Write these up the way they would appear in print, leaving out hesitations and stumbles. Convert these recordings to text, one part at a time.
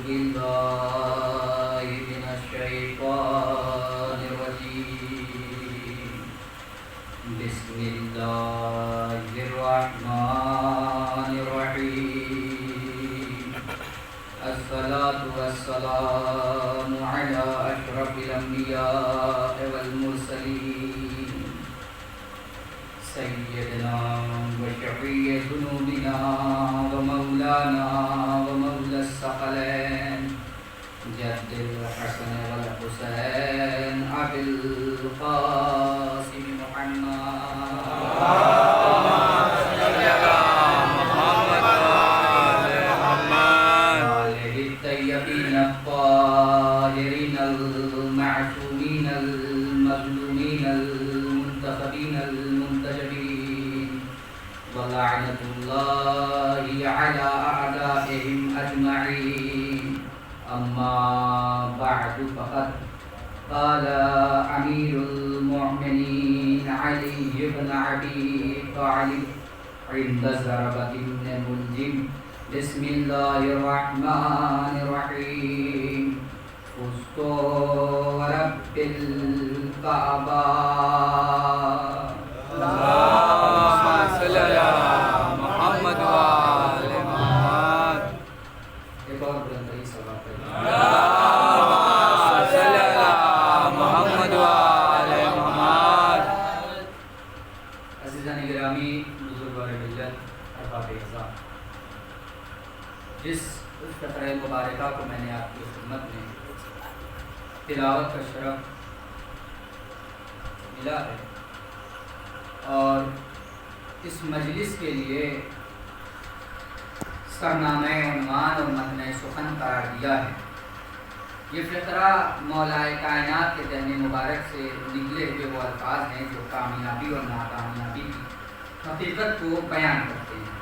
بالله من الشيطان الرجيم. بسم الله الرحمن الرحيم. الصلاة والسلام على أشرف الأنبياء والمرسلين سيدنا وشفيع ذنوبنا ومولانا ومولى الثقلين جد الحسن والحسين أبي القاسم محمد الطاهرين المعصومين المظلومين المنتخبين المنتجبين ولعنة الله على أعدائهم أجمعين. أما بعد فقد قال أمير المؤمنين علي بن أبي طالب عند ضربة بن ملجم: بسم الله الرحمن الرحيم. فزت ورب الكعبة. اللهم صل على محمد وآل محمد. ایک اور بلندی سوال ہے. اللهم صل على محمد وآل محمد. عزیزان گرامی، بزرگوار ملت، احباب اعزاز، جس فقرہ مبارکہ کو میں نے آپ کی خدمت میں تلاوت کا شرف ملا ہے اور اس مجلس کے لیے سرنامہ عنوان اور متن سخن قرار دیا ہے، یہ فقرہ مولا کائنات کے دہن مبارک سے نکلے ہوئے وہ الفاظ ہیں جو کامیابی اور ناکامیابی کی حقیقت کو بیان کرتے ہیں۔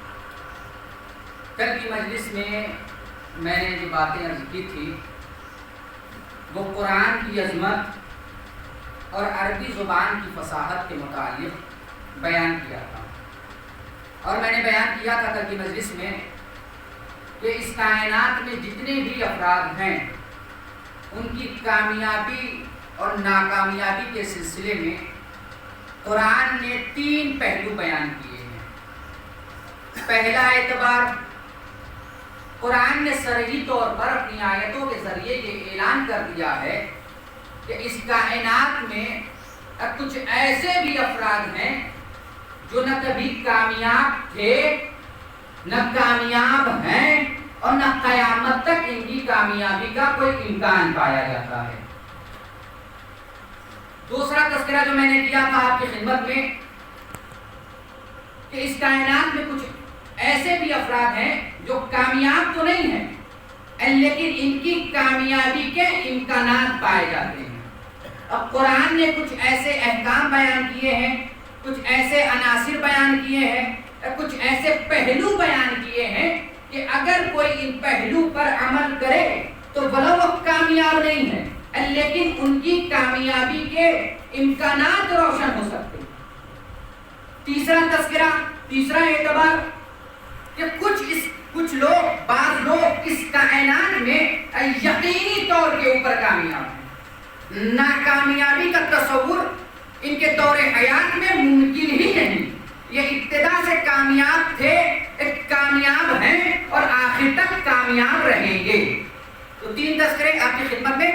کل کی مجلس میں میں نے جو باتیں عرض کی تھی وہ قرآن کی عظمت اور عربی زبان کی فصاحت کے متعلق بیان کیا تھا، اور میں نے بیان کیا تھا کل کی مجلس میں کہ اس کائنات میں جتنے بھی افراد ہیں ان کی کامیابی اور ناکامیابی کے سلسلے میں قرآن نے 3 پہلو بیان کیے ہیں۔ پہلا اعتبار، قرآن نے صریحی طور پر اپنی آیتوں کے ذریعے یہ اعلان کر دیا ہے کہ اس کائنات میں کچھ ایسے بھی افراد ہیں جو نہ کبھی کامیاب تھے، نہ کامیاب ہیں، اور نہ قیامت تک ان کی کامیابی کا کوئی امکان پایا جاتا ہے۔ دوسرا تذکرہ جو میں نے کیا تھا آپ کی خدمت میں کہ اس کائنات میں کچھ ایسے بھی افراد ہیں جو کامیاب تو نہیں ہیں لیکن ان کی کامیابی کے امکانات پائے جاتے ہیں۔ اب قرآن نے کچھ ایسے احکام بیان کیے ہیں، کچھ ایسے عناصر بیان کیے ہیں، کچھ ایسے پہلو بیان کیے ہیں کہ اگر کوئی ان پہلو پر عمل کرے تو بھلا وہ کامیاب نہیں ہے لیکن ان کی کامیابی کے امکانات روشن ہو سکتے ہیں۔ تیسرا تذکرہ، تیسرا اعتبار کہ کچھ لوگ، بعض لوگ اس کائنات میں یقینی طور کے اوپر کامیاب ہیں، ناکامیابی کا تصور ان کے دور حیات میں ممکن ہی نہیں، یہ ابتدا سے کامیاب تھے، کامیاب ہیں اور آخر تک کامیاب رہیں گے۔ تو 3 تذکرے آپ کی خدمت میں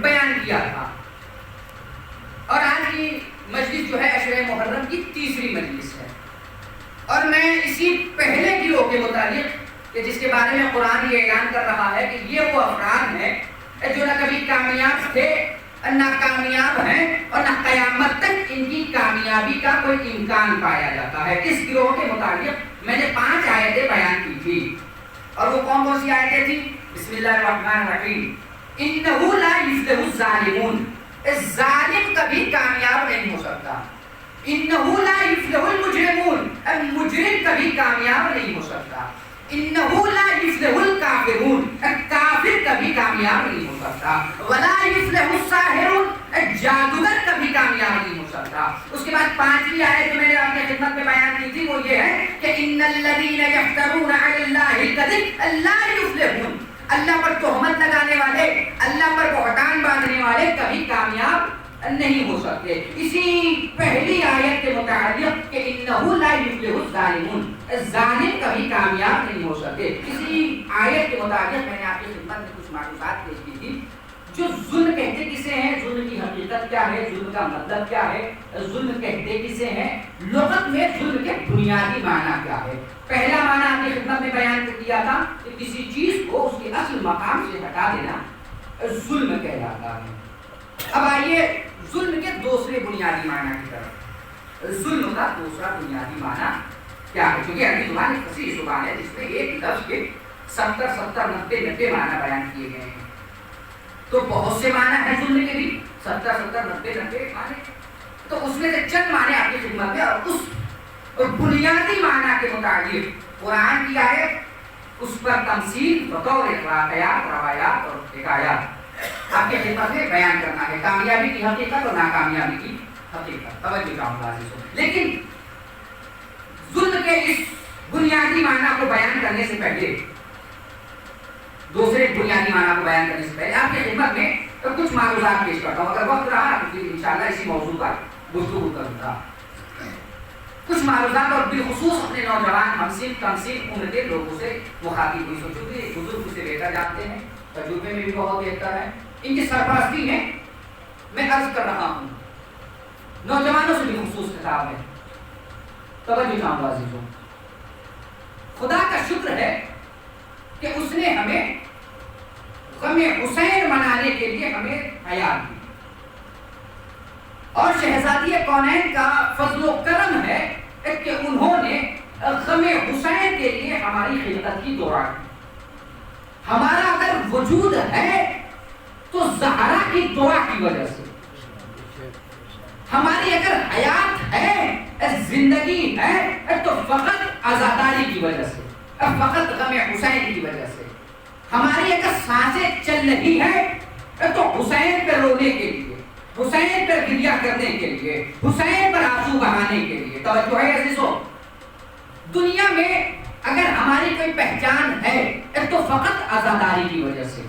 بیان کیا تھا، اور آج کی مجلس جو ہے عشرہ محرم کی تیسری مجلس ہے، اور میں اسی پہلے گروہ کے متعلق کہ جس کے بارے میں قرآن یہ اعلان کر رہا ہے کہ یہ وہ افراد ہیں جو نہ کبھی کامیاب تھے، نہ کامیاب ہیں، اور نہ قیامت تک ان کی کامیابی کا کوئی امکان پایا جاتا ہے، اس گروہ کے متعلق میں نے 5 آیتیں بیان کی تھی، اور وہ کون کون سی آیتیں تھیں؟ بسم اللہ الرحمن الرحیم۔ انہ لا یفلح الظالمون، ظالم کبھی کامیاب نہیں ہو سکتا۔ انہ لا یفلح المجرمون، مجرم کبھی کامیاب نہیں ہو سکتا۔ انہ لا یفلح الکافرون، کافر کبھی کامیاب نہیں ہو سکتا۔ ولا یفلح الساحرون، جادوگر کبھی کامیاب نہیں ہو سکتا۔ اس کے بعد 5ویں آیت جو میں نے آپ کی خدمت میں بیان کی تھی وہ یہ ہے کہ ان الذین یفترون علی اللہ الکذب لا یفلحون، اللہ پر تہمت لگانے والے، اللہ پر بہتان باندھنے والے کبھی کامیاب نہیں ہو سکتے۔ اسی پہلی آیت کے متعلق کہ انہ لا یفلح الظالمون، ظالم کبھی کامیاب نہیں ہو سکتے، اسی آیت کے متعلق میں نے آپ کی خدمت میں کچھ معلومات پیش کی تھی۔ جو ظلم کہتے کسے ہیں، ظلم کی حقیقت کیا ہے، ظلم کا مطلب کیا ہے، ظلم کہتے کسے ہیں، لغت میں ظلم کے بنیادی معنی کیا ہے۔ پہلا معنی آپ کی خدمت میں بیان کیا تھا کہ کسی چیز کو اس کے اصل مقام سے ہٹا دینا ظلم کہلاتا ہے۔ اب آئیے ظلم کے دوسرے بنیادی معنی کی طرف۔ ظلم کا دوسرا بنیادی معنی کیا ہے؟ کیونکہ عربی زبان ایک فصیح زبان ہے جس میں ایک لفظ کے 70 معنی بیان کیے گئے ہیں، تو بہت سے معنی ہیں ظلم کے بھی، 90 معنی، تو اس میں سے چند معنی آپ کی خدمت میں، اور اس بنیادی معنی کے مطابق قرآن کی آیت اس پر تمثیل بطور واقعات، روایات اور حکایات آپ کی خدمت میں بیان کرنا ہے، کامیابی کی حقیقت اور ناکامیابی کی حقیقت۔ توجہ چاہوں گا عزیزو، لیکن ظلم کے اس بنیادی معنی کو بیان کرنے سے پہلے، دوسرے بنیادی معنی کو بیان کرنے سے پہلے آپ کی خدمت میں کچھ معلومات پیش کرتا ہوں۔ اگر وقت رہا تو پھر انشاءاللہ اسی موضوع پر گفتگو کروں گا۔ کچھ معلومات، اور بالخصوص اپنے نوجوان ہمسن کمسن عمر کے لوگوں سے مخاطب ہوئی، سوچوں کہ بزرگ اسے بہتر جانتے ہیں، تجربے میں بھی بہت بہتر ہے، ان کی سرپرستی میں میں عرض کر رہا ہوں، نوجوانوں سے بالخصوص خطاب ہے۔ توجہ چاہوں گا عزیزوں، خدا کا شکر ہے کہ اس نے ہمیں غم حسین منانے کے لیے ہمیں حیات دی، اور شہزادی کونین کا فضل و کرم ہے کہ انہوں نے غم حسین کے لیے ہماری خلقت کی دعا کی۔ ہمارا اگر وجود ہے تو زہرا کی دعا کی وجہ سے، ہماری اگر حیات ہے، زندگی ہے، تو فقط عزاداری کی وجہ سے، فقط غم حسین کی وجہ سے۔ ہماری اگر سانسیں چل رہی ہے تو حسین پہ رونے کے لیے، حسین پر گریہ کرنے کے لیے، حسین پر آنسو بہانے کے لیے۔ توجہ ہے عزیزو، دنیا میں اگر ہماری کوئی پہچان ہے تو فقط عزاداری کی وجہ سے،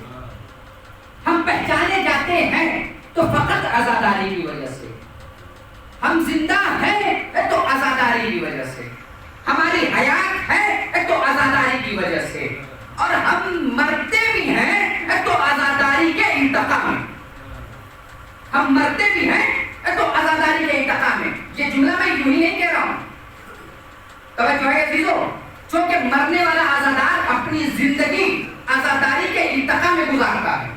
ہم پہچانے جاتے ہیں تو فقط عزاداری کی وجہ سے، ہم زندہ ہیں تو عزاداری کی وجہ سے، ہماری حیات ہے تو عزاداری کی وجہ سے، اور ہم مرتے بھی ہیں تو عزاداری کے انتقام میں، ہم مرتے بھی ہیں تو عزاداری کے انتقام میں۔ یہ جملہ میں یوں ہی نہیں کہہ رہا ہوں، توجہ ہے عزیزو، چونکہ مرنے والا عزادار اپنی زندگی عزاداری کے انتقام میں گزارتا ہے،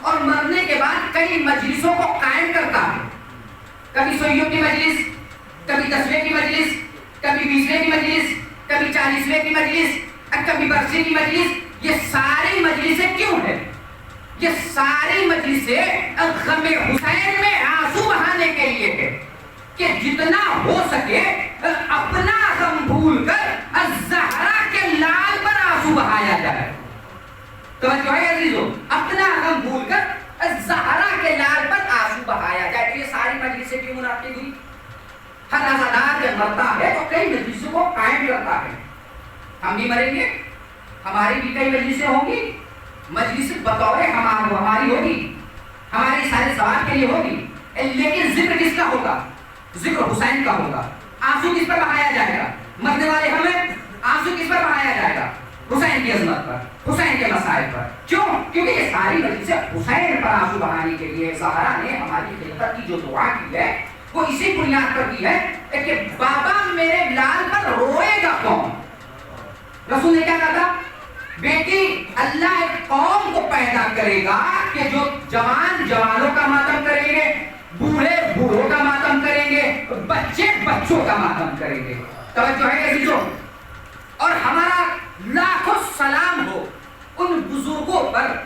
اور مرنے کے بعد کئی مجلسوں کو قائم کرتا ہے، کبھی سوئیوں کی مجلس، کبھی 10ویں کی مجلس، کبھی 20ویں کی مجلس، کبھی 40ویں کی مجلس، کبھی برسی کی مجلس۔ یہ ساری مجلسیں کیوں ہیں؟ یہ ساری مجلسیں غم حسین میں آنسو بہانے کے لیے ہے کہ جتنا ہو سکے اپنا غم بھول کر الزہرا کے لال پر آنسو بہایا جائے۔ توجہ ہے عزیزو، اپنا غم بھول کر الزہرا کے لال پر آنسو بہایا جائے۔ تو یہ ساری مجلسیں کیوں منعقد ہوئی؟ ہر عزادار جب مرتا ہے تو کئی مجلسوں کو قائم کرتا ہے۔ ہم بھی مریں گے، ہماری بھی کئی مجلسیں ہوں گی، مجلس بطور ہماری ہوگی، ہماری سارے ثواب کے لیے ہوگی، لیکن ذکر کس کا ہوگا؟ ذکر حسین کا ہوگا۔ آنسو کس پر بہایا جائے گا؟ مرنے والے ہمیں آنسو کس پر بہایا جائے گا؟ حسین کی عظمت پر، حسین کے مسائل پر۔ کیوں؟ کیونکہ یہ ساری مجلسیں حسین پر آنسو بہانے کے لیے زہرا نے ہماری خلقت کی جو دعا کی ہے وہ اسی بنیاد پر کی ہے کہ بابا میرے لال پر روئے گا کون؟ رسول نے کیا کہا تھا؟ بیٹی اللہ ایک قوم کو پیدا کرے گا کہ جو جوان جوانوں کا ماتم کریں گے، بوڑھے بوڑھوں کا ماتم کریں گے، بچے بچوں کا ماتم کریں گے۔ توجہ ہے عزیزو، اور ہمارا لاکھوں سلام ہو ان بزرگوں پر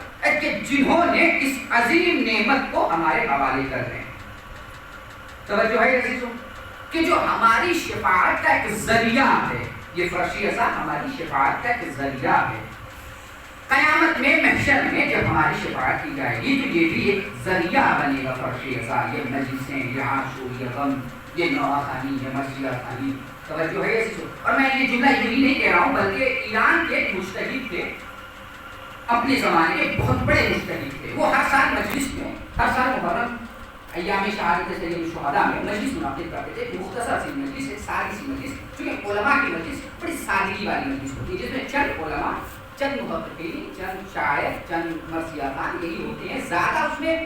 کہ جنہوں نے اس عظیم نعمت کو ہمارے حوالے کر رہے ہیں۔ توجہ ہے عزیزو، کہ جو ہماری شفاعت کا ایک ذریعہ ہے، یہ فرشی عصا ہماری شفاعت کا ایک ذریعہ ہے۔ قیامت میں محشر میں جب ہماری شفاعت کی جائے گی تو یہ بھی ایک ذریعہ بنے گا فرشی عصا، یہ مجلسیں، یہ عاشور، یہ غم، یہ نواخوانی، یہ مسجد خانی۔ توجہ ہے عزیزو، اور میں یہ جملہ یوں ہی نہیں کہہ رہا ہوں بلکہ ایران کے مجتہد تھے اپنے زمانے کے بہت بڑے مجتہد تھے. وہ ہر سال مجلس میں، ہر سال محرم ایام شہادت سید الشہداء میں مجلس منعقد کرتے تھے. مختصر سی مجلس، ایک سادی سی مجلس، چونکہ علماء کی مجلس بڑی سادگی والی مجلس ہوتی ہے، جس میں چند علماء، چند محققین، چند شاعر، چند مرثیات یہی ہوتے ہیں. زیادہ اس میں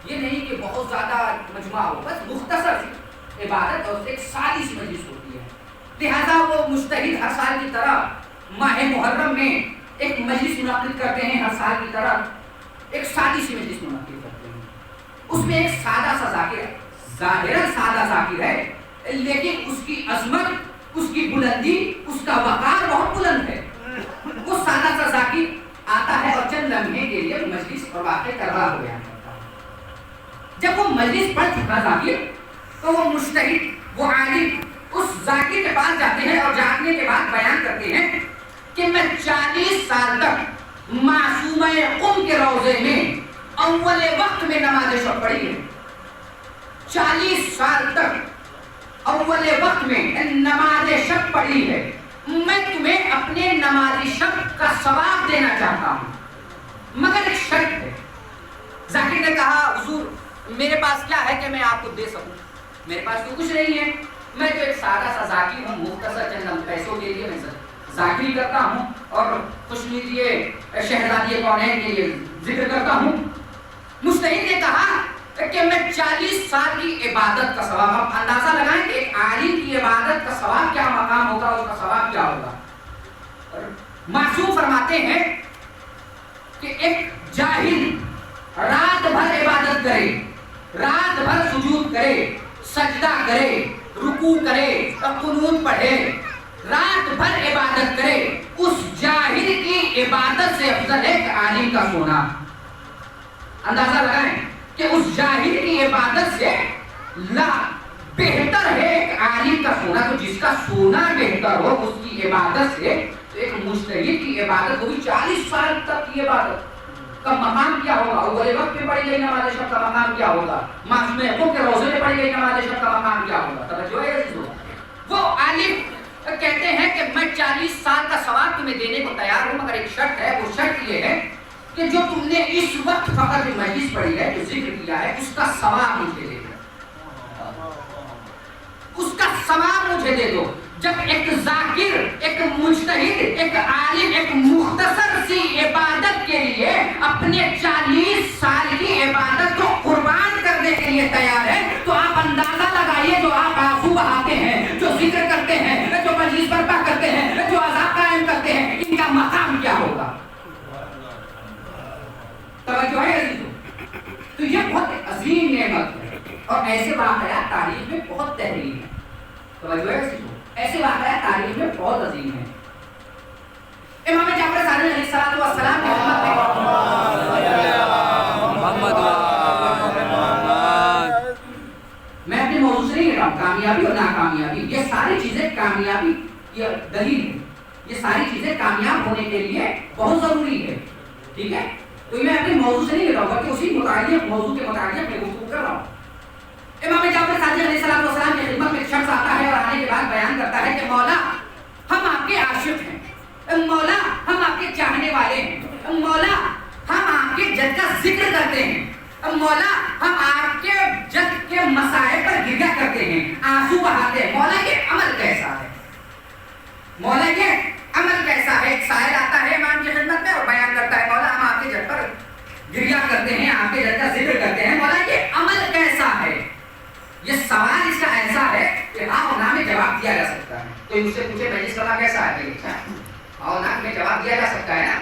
یہ نہیں کہ بہت زیادہ مجمع ہو، بس مختصر سی عبادت اور ایک سادی سی مجلس ہوتی ہے. لہذا وہ مجتہد ہر سال کی طرح ماہ محرم میں ایک مجلس منعقد کرتے ہیں. ہر سال کی طرح ایک سادی سی مجلس منعقد کرتے ہیں. اس میں ایک سادہ سا ذاکر ہے، ظاہراً سادہ ذاکر ہے، لیکن اس کی عظمت، اس کی بلندی، اس کا وقار بہت بلند ہے. وہ سادہ سا ذاکر آتا ہے اور چند لمحے کے لیے مجلس اور واقع کروا ہو بیان کرتا ہے. جب وہ مجلس پڑھ چکا ذاکر تو وہ مجتہد، وہ عالم اس ذاکر کے پاس جاتے ہیں اور جانے کے بعد بیان کرتے ہیں کہ میں 40 سال تک معصومہ قم کے روضے میں اول وقت میں نماز شب پڑھی ہے. 40 سال تک اول وقت میں نماز شب پڑھی ہے. میں تمہیں اپنے نماز شب کا ثواب دینا چاہتا ہوں، مگر ایک شرط ہے. ذاکر نے کہا حضور میرے پاس کیا ہے کہ میں آپ کو دے سکوں؟ میرے پاس تو کچھ نہیں ہے، میں تو ایک سادہ سا ذاکر ہوں، مختصر چند پیسوں کے لیے میں ذاکری کرتا ہوں اور خوش لیجیے شہزادی کونین کے لیے ذکر کرتا ہوں. مجتہد نے کہا کہ میں 40 سال کی عبادت کا ثواب، آپ اندازہ لگائیں کہ ایک عالم کی عبادت کا ثواب کیا مقام ہوگا، اس کا ثواب کیا ہوگا. معصوم فرماتے ہیں کہ ایک جاہل رات بھر عبادت کرے، رات بھر سجود کرے، سجدہ کرے، رکوع کرے اور قنوت پڑھے، رات بھر عبادت کرے، اس جاہل کی عبادت سے افضل ہے ایک عالم کا سونا. اندازہ لگائیں کہ اس جاہل کی عبادت سے بہتر ہے ایک عالم کا سونا. تو جس کا سونا بہتر ہو اس کی عبادت سے، تو ایک مجتہد کی عبادت ہوگی 40 سال تک کی عبادت کا مقام کیا ہوگا. اول وقت میں پڑھی گئی نماز شب کا مقام کیا ہوگا، معصوم قم کے روزے میں پڑھی گئی نماز شب کا مقام کیا ہوگا. توجہ ہے عزیزو. وہ عالم کہتے ہیں کہ میں 40 سال کا ثواب تمہیں دینے کو تیار ہوں، مگر ایک شرط ہے. وہ شرط یہ ہے کہ جو تم نے اس وقت فقط مجلس پڑھی ہے، جو ذکر کیا ہے، اس کا ثواب مجھے دے دو، اس کا ثواب مجھے دے دو. جب ایک ذاکر، ایک مجتہد، ایک عالم ایک مختصر سی عبادت کے لیے اپنے 40 سال کی عبادت کو قربان کرنے کے لیے تیار ہے، تو آپ اندازہ لگائیے جو آپ آنسو بہاتے ہیں، جو ذکر کرتے ہیں، جو مجلس برپا کرتے ہیں، جو عذاب قائم کرتے ہیں، ان کا مقام کیا ہوگا. توجہ ہے عزیزو. تو یہ بہت عظیم نعمت ہے اور ایسے واقعات تاریخ میں بہت تحریر ہے. توجہ ہے عزیزو. ایسے واقعات تاریخ میں بہت عظیم ہیں. امام جعفر صادق علیہ السلام کی خدمت میں اپنے موضوع سے نہیں کہہ رہا ہوں، کامیابی اور ناکامیابی، یہ ساری چیزیں کامیابی کی دلیل ہے. یہ ساری چیزیں کامیاب ہونے کے لیے بہت ضروری ہے. ٹھیک ہے، تو میں اپنے موضوع سے نہیں کہہ رہا ہوں کہ اسی متعلق موضوع کے متعلق میں گفتگو کر رہا ہوں. امام جعفر صادق علیہ السلام کی خدمت میں ایک شخص آتا ہے اور آنے کے بعد بیان کرتا ہے کہ مولا ہم آپ کے عاشق ہیں، مولا ہم آپ کے چاہنے والے ہیں، مولا ہم آپ کے جد کا ذکر کرتے ہیں، مولا ہم آپ کے جد کے مسائل پر گریہ کرتے ہیں، آنسو بہاتے ہیں. مولا یہ عمل کیسا ہے، مولا یہ عمل کیسا ہے. ایک سائل آتا ہے امام کی خدمت میں اور بیان کرتا ہے مولا ہم آپ کے جد پر گریہ کرتے ہیں، آپ کے جد کا ذکر کرتے ہیں، مولا یہ عمل کیسا ہے. یہ سوال اس کا ایسا ہے کہ ہاں اور نہ میں جواب دیا جا سکتا ہے. کوئی مجھ سے پوچھے میں اس کیسا ہے، ہاں نہ میں جواب دیا جا سکتا ہے نا.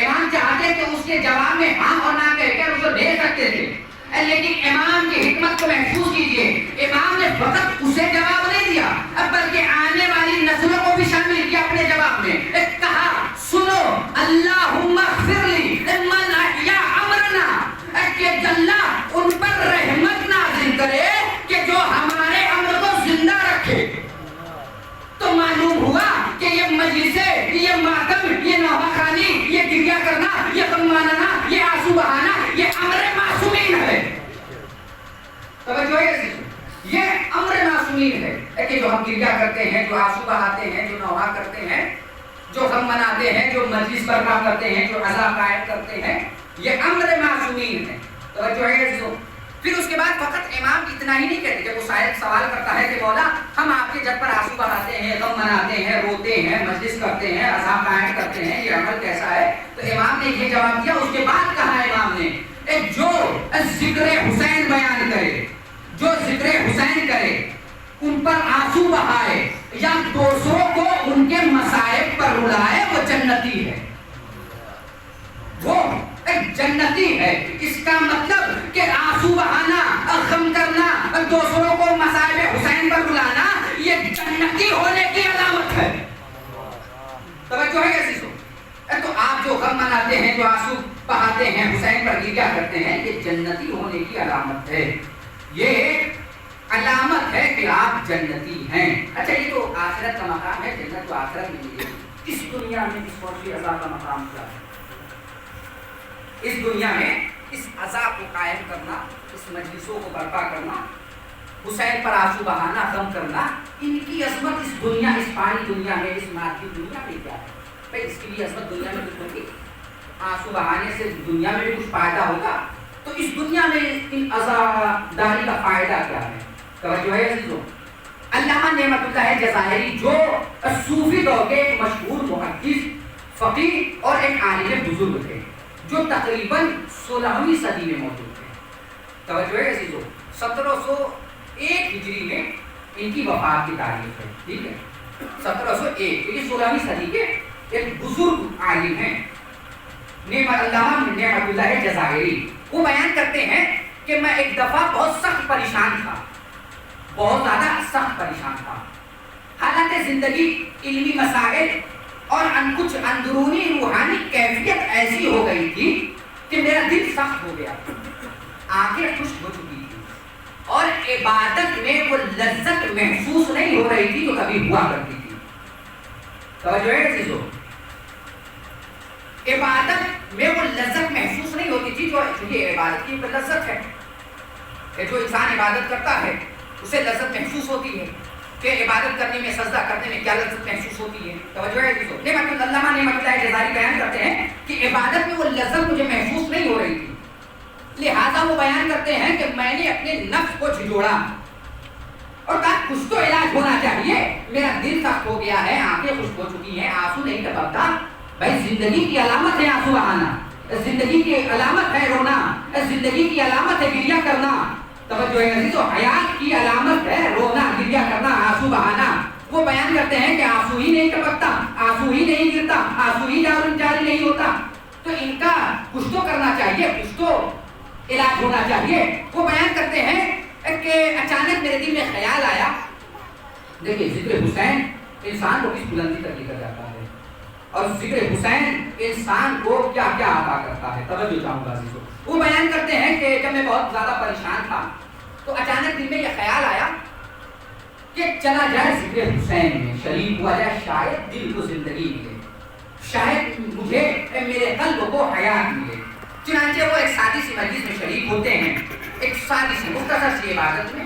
امام چاہتے کہ اس کے جواب میں ہاں اور نہ کہہ کر اس کو دے سکتے تھے، لیکن امام کی حکمت کو محسوس کیجئے، امام نے فقط اسے جواب نہیں دیا بلکہ آنے والی نسلوں کو بھی شامل کیا اپنے جواب میں. کہا سنو اللہم اغفر لی من احیا امرنا، کہ اللہ ان پر رحمت نازل کرے کہ جو ہمارے امر کو زندہ رکھے. تو معلوم ہوا کہ یہ مجلسیں، یہ ماتم، یہ نوحہ خوانی، یہ گریہ کرنا، یہ غم ماننا، یہ آنسو بہانا، یہ امر معصومین ہے. توجہ ہے، یہ امر معصومین ہے کہ جو ہم گریہ کرتے ہیں، جو آنسو بہاتے ہیں، جو نوحہ کرتے ہیں، جو غم مناتے ہیں، جو مجلس برپا کرتے ہیں، جو عزا قائم کرتے ہیں، یہ امر معصومین ہے. توجہ ہے عزیزو. پھر اس کے بعد فقط امام اتنا ہی نہیں کہتے. جب وہ شاید سوال کرتا ہے کہ مولا ہم آپ کے جب پر آنسو بہاتے ہیں، غم مناتے ہیں، روتے ہیں، مجلس کرتے ہیں، عزا قائم کرتے ہیں، یہ عمل کیسا ہے؟ تو امام نے یہ جواب دیا. اس کے بعد کہا امام نے جو ذکر حسین بیان کرے، جو ذکر حسین کرے، ان پر آنسو بہائے یا دوسروں کو ان کے مصائب پر رلائے، وہ جنتی ہے. وہ ایک جنتی ہے. اس کا مطلب کہ آنسو بہانا، غم کرنا، دوسروں کو مصائب حسین پر رلانا، یہ جنتی ہونے کی علامت ہے. توجہ ہے عزیزو. تو آپ جو غم مناتے ہیں، جو آنسو بہاتے ہیں، حسین پر کیا کرتے ہیں، یہ جنتی ہونے کی علامت ہے. یہ علامت ہے کہ آپ جنتی ہیں. اچھا یہ تو آخرت کا مقام ہے، جنت تو آخرت میں ملے گی. اس دنیا میں اس فوجی عذاب کا مقام کیا ہے؟ اس دنیا میں اس عذاب کو قائم کرنا، اس مجلسوں کو برپا کرنا، حسین پر آنسو بہانا، غم کرنا، ان کی عظمت اس دنیا، اس فانی دنیا میں، اس مادی دنیا میں کیا ہے؟ بھائی اس کی بھی عظمت دنیا میں کچھ ہوگی. آنسو بہانے سے دنیا میں بھی کچھ فائدہ ہوگا. تو اس دنیا میں ان عزاداری کا فائدہ کیا ہے؟ توجہ ہے عزیزو. علامہ نعمت اللہ جزائری جو صوفی دور کے ایک مشہور محدث، فقیہ اور ایک عالم بزرگ تھے، جو تقریباً 16ویں صدی میں موجود تھے. توجہ ہے عزیزو. 1701 ہجری میں ان کی وفات کی تاریخ ہے. ٹھیک ہے، 1701. یہ 16ویں صدی کے ایک بزرگ عالم ہیں علامہ نعمت اللہ جزائری. وہ بیان کرتے ہیں کہ میں ایک دفعہ بہت سخت پریشان تھا، بہت زیادہ سخت پریشان تھا. حالت زندگی، علمی مسائل اور کچھ اندرونی روحانی کیفیت ایسی ہو گئی تھی کہ میرا دل سخت ہو گیا، آنکھیں خشک ہو چکی تھی، اور عبادت میں وہ لذت محسوس نہیں ہو رہی تھی جو کبھی ہوا کرتی تھی. توجہ ہے عزیزو. عبادت میں وہ لذت محسوس نہیں ہوتی تھی جو عبادت کی لذت ہے. جو انسان عبادت کرتا ہے اسے لذت محسوس ہوتی ہے کہ عبادت کرنے میں، سجدہ کرنے میں کیا لذت محسوس ہوتی ہے. توجہ ہے عزیزو. علامہ نعمت اللہ جزائری بیان کرتے ہیں کہ عبادت میں وہ لذت مجھے محسوس نہیں ہو رہی تھی، لہذا وہ بیان کرتے ہیں کہ میں نے اپنے نفس کو جھنجھوڑا اور کہا کچھ تو علاج ہونا چاہیے. میرا دل سخت ہو گیا ہے، آنکھیں خشک ہو چکی ہیں، آنسو نہیں ٹپکتا. بھائی زندگی کی علامت ہے آنسو بہانا، زندگی کی علامت ہے رونا، زندگی کی علامت ہے گریہ کرنا. توجہ ہے عزیزو. حیات کی علامت ہے رونا، گریہ کرنا، آنسو بہانا. وہ بیان کرتے ہیں کہ آنسو ہی نہیں ٹپکتا، آنسو ہی نہیں گرتا، آنسو ہی جاری نہیں ہوتا. تو ان کا کچھ تو کرنا چاہیے، کچھ تو علاج ہونا چاہیے. وہ بیان کرتے ہیں کہ اچانک میرے دل میں خیال آیا. دیکھیے ذکر حسین انسان کو کس بلندی تک لے کر جاتا ہے، اور ذکر حسین انسان کو کیا کیا عطا کرتا ہے. توجہ چاہوں گا عزیزو. وہ بیان کرتے ہیں کہ جب میں بہت زیادہ پریشان تھا تو اچانک دل میں یہ خیال آیا کہ چلا جائے ذکر حسین میں شریک ہوا جائے، شاید دل کو زندگی ملے، شاید مجھے میرے قلب کو حیات ملے. چنانچہ وہ ایک سادی سی مجلس میں شریک ہوتے ہیں، ایک سادی سی مختصر سی عبادت میں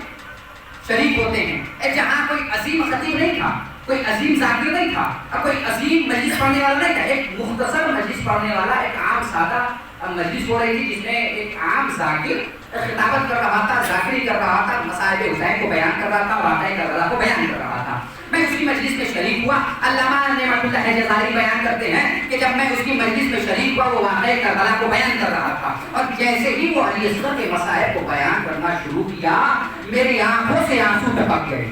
شریک ہوتے ہیں، جہاں کوئی عظیم خطیب نہیں تھا، کوئی عظیم ذاکر نہیں تھا، اور کوئی عظیم مجلس پڑھنے والا نہیں تھا. ایک مختصر مجلس پڑھنے والا، ایک عام سادہ مجلس ہو رہی تھی جس میں ایک عام ذاکر خطابت کر رہا تھا، ذاکری کر رہا تھا، مصائب حسین کو بیان کر رہا تھا، واقعہ کربلا کو بیان کر رہا تھا. میں اس کی مجلس میں شریک ہوا. علامہ نعمت اللہ جزائری بیان کرتے ہیں کہ جب میں اس کی مجلس میں شریک ہوا، وہ واقعہ کربلا کو بیان کر رہا تھا، اور جیسے ہی وہ علی اصغر کے مصائب کو بیان کرنا شروع کیا، میری آنکھوں سے آنسو ٹپک گئے،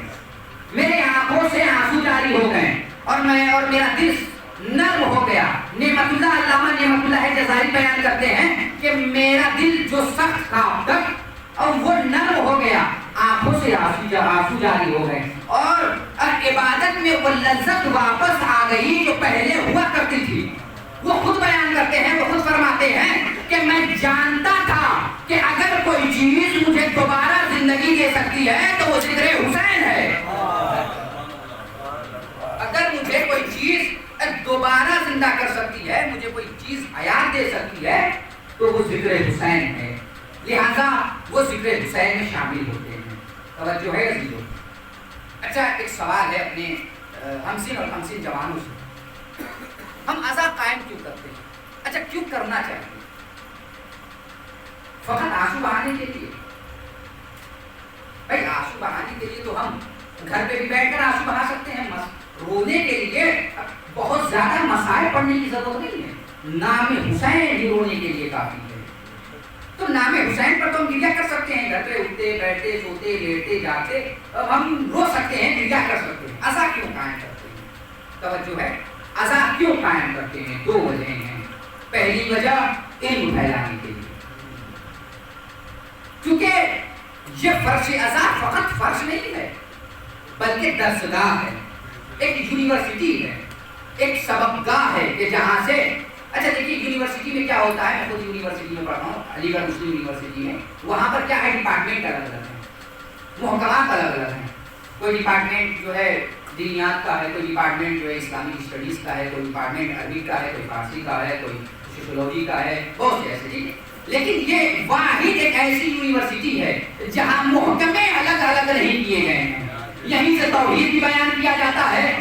میرے آنکھوں سے آنسو جاری ہو گئے، اور میرا دل نرم ہو گیا. نعمت اللہ علامہ نعمت اللہ جزائری بیان کرتے ہیں کہ میرا دل جو سخت تھا اب تک، اور وہ نرم ہو گیا، آنکھوں سے آنسو جاری ہو گئے، اور عبادت میں وہ لذت واپس آ گئی جو پہلے ہوا کرتی تھی. وہ خود بیان کرتے ہیں، وہ خود فرماتے ہیں کہ میں جانتا تھا کہ اگر کوئی چیز مجھے دوبارہ زندگی دے سکتی ہے تو وہ ذکر حسین ہے. اگر مجھے کوئی چیز دوبارہ زندہ کر سکتی ہے، مجھے کوئی چیز حیات دے سکتی ہے، تو وہ ذکر حسین ہے. لہذا وہ ذکر حسین میں شامل ہوتے ہیں. توجہ ہے عزیزو. اچھا ایک سوال ہے اپنے ہمسن اور ہمسن جوانوں سے. بہانے کے لیے. بھائی آنسو بہانے کے لیے تو ہم گھر پہ بھی بیٹھ کر آنسو بہا سکتے ہیں. رونے کے لیے بہت زیادہ مسائل پڑھنے کی ضرورت نہیں ہے. نام حسین ہی رونے کے لیے کافی ہے. تو نام حسین پر تو ہم گریا کر سکتے ہیں. گھر پہ اٹھتے بیٹھتے سوتے لیٹتے جاتے ہم رو سکتے ہیں, گریا کر سکتے ہیں. عزا کیوں قائم کرتے ہیں؟ توجہ ہے, عزا کیوں قائم کرتے ہیں؟ دو وجہ ہیں. پہلی وجہ علم پھیلانے کے لیے, کیونکہ یہ فرش عزا فقط فرش نہیں ہے بلکہ درسگاہ ہے, ایک یونیورسٹی ہے, ایک سبق گاہ ہے کہ جہاں سے اچھا دیکھیے یونیورسٹی میں کیا ہوتا ہے. میں خود یونیورسٹی میں پڑھا ہوں, علی گڑھ مسلم یونیورسٹی میں. وہاں پر کیا ہے, ڈپارٹمنٹ الگ الگ ہیں, محکمات الگ الگ ہیں. کوئی ڈپارٹمنٹ جو ہے دینیات کا ہے, کوئی ڈپارٹمنٹ جو ہے اسلامک اسٹڈیز کا ہے, کوئی ڈپارٹمنٹ عربی کا ہے, کوئی فارسی کا ہے, کوئی سوشیولوجی کا ہے, بہت سے ایسے. ٹھیک ہے, لیکن یہ واحد ایک ایسی یونیورسٹی ہے جہاں محکمے الگ الگ نہیں کیے گئے ہیں. یہیں سے توحید بھی بیان کیا جاتا ہے,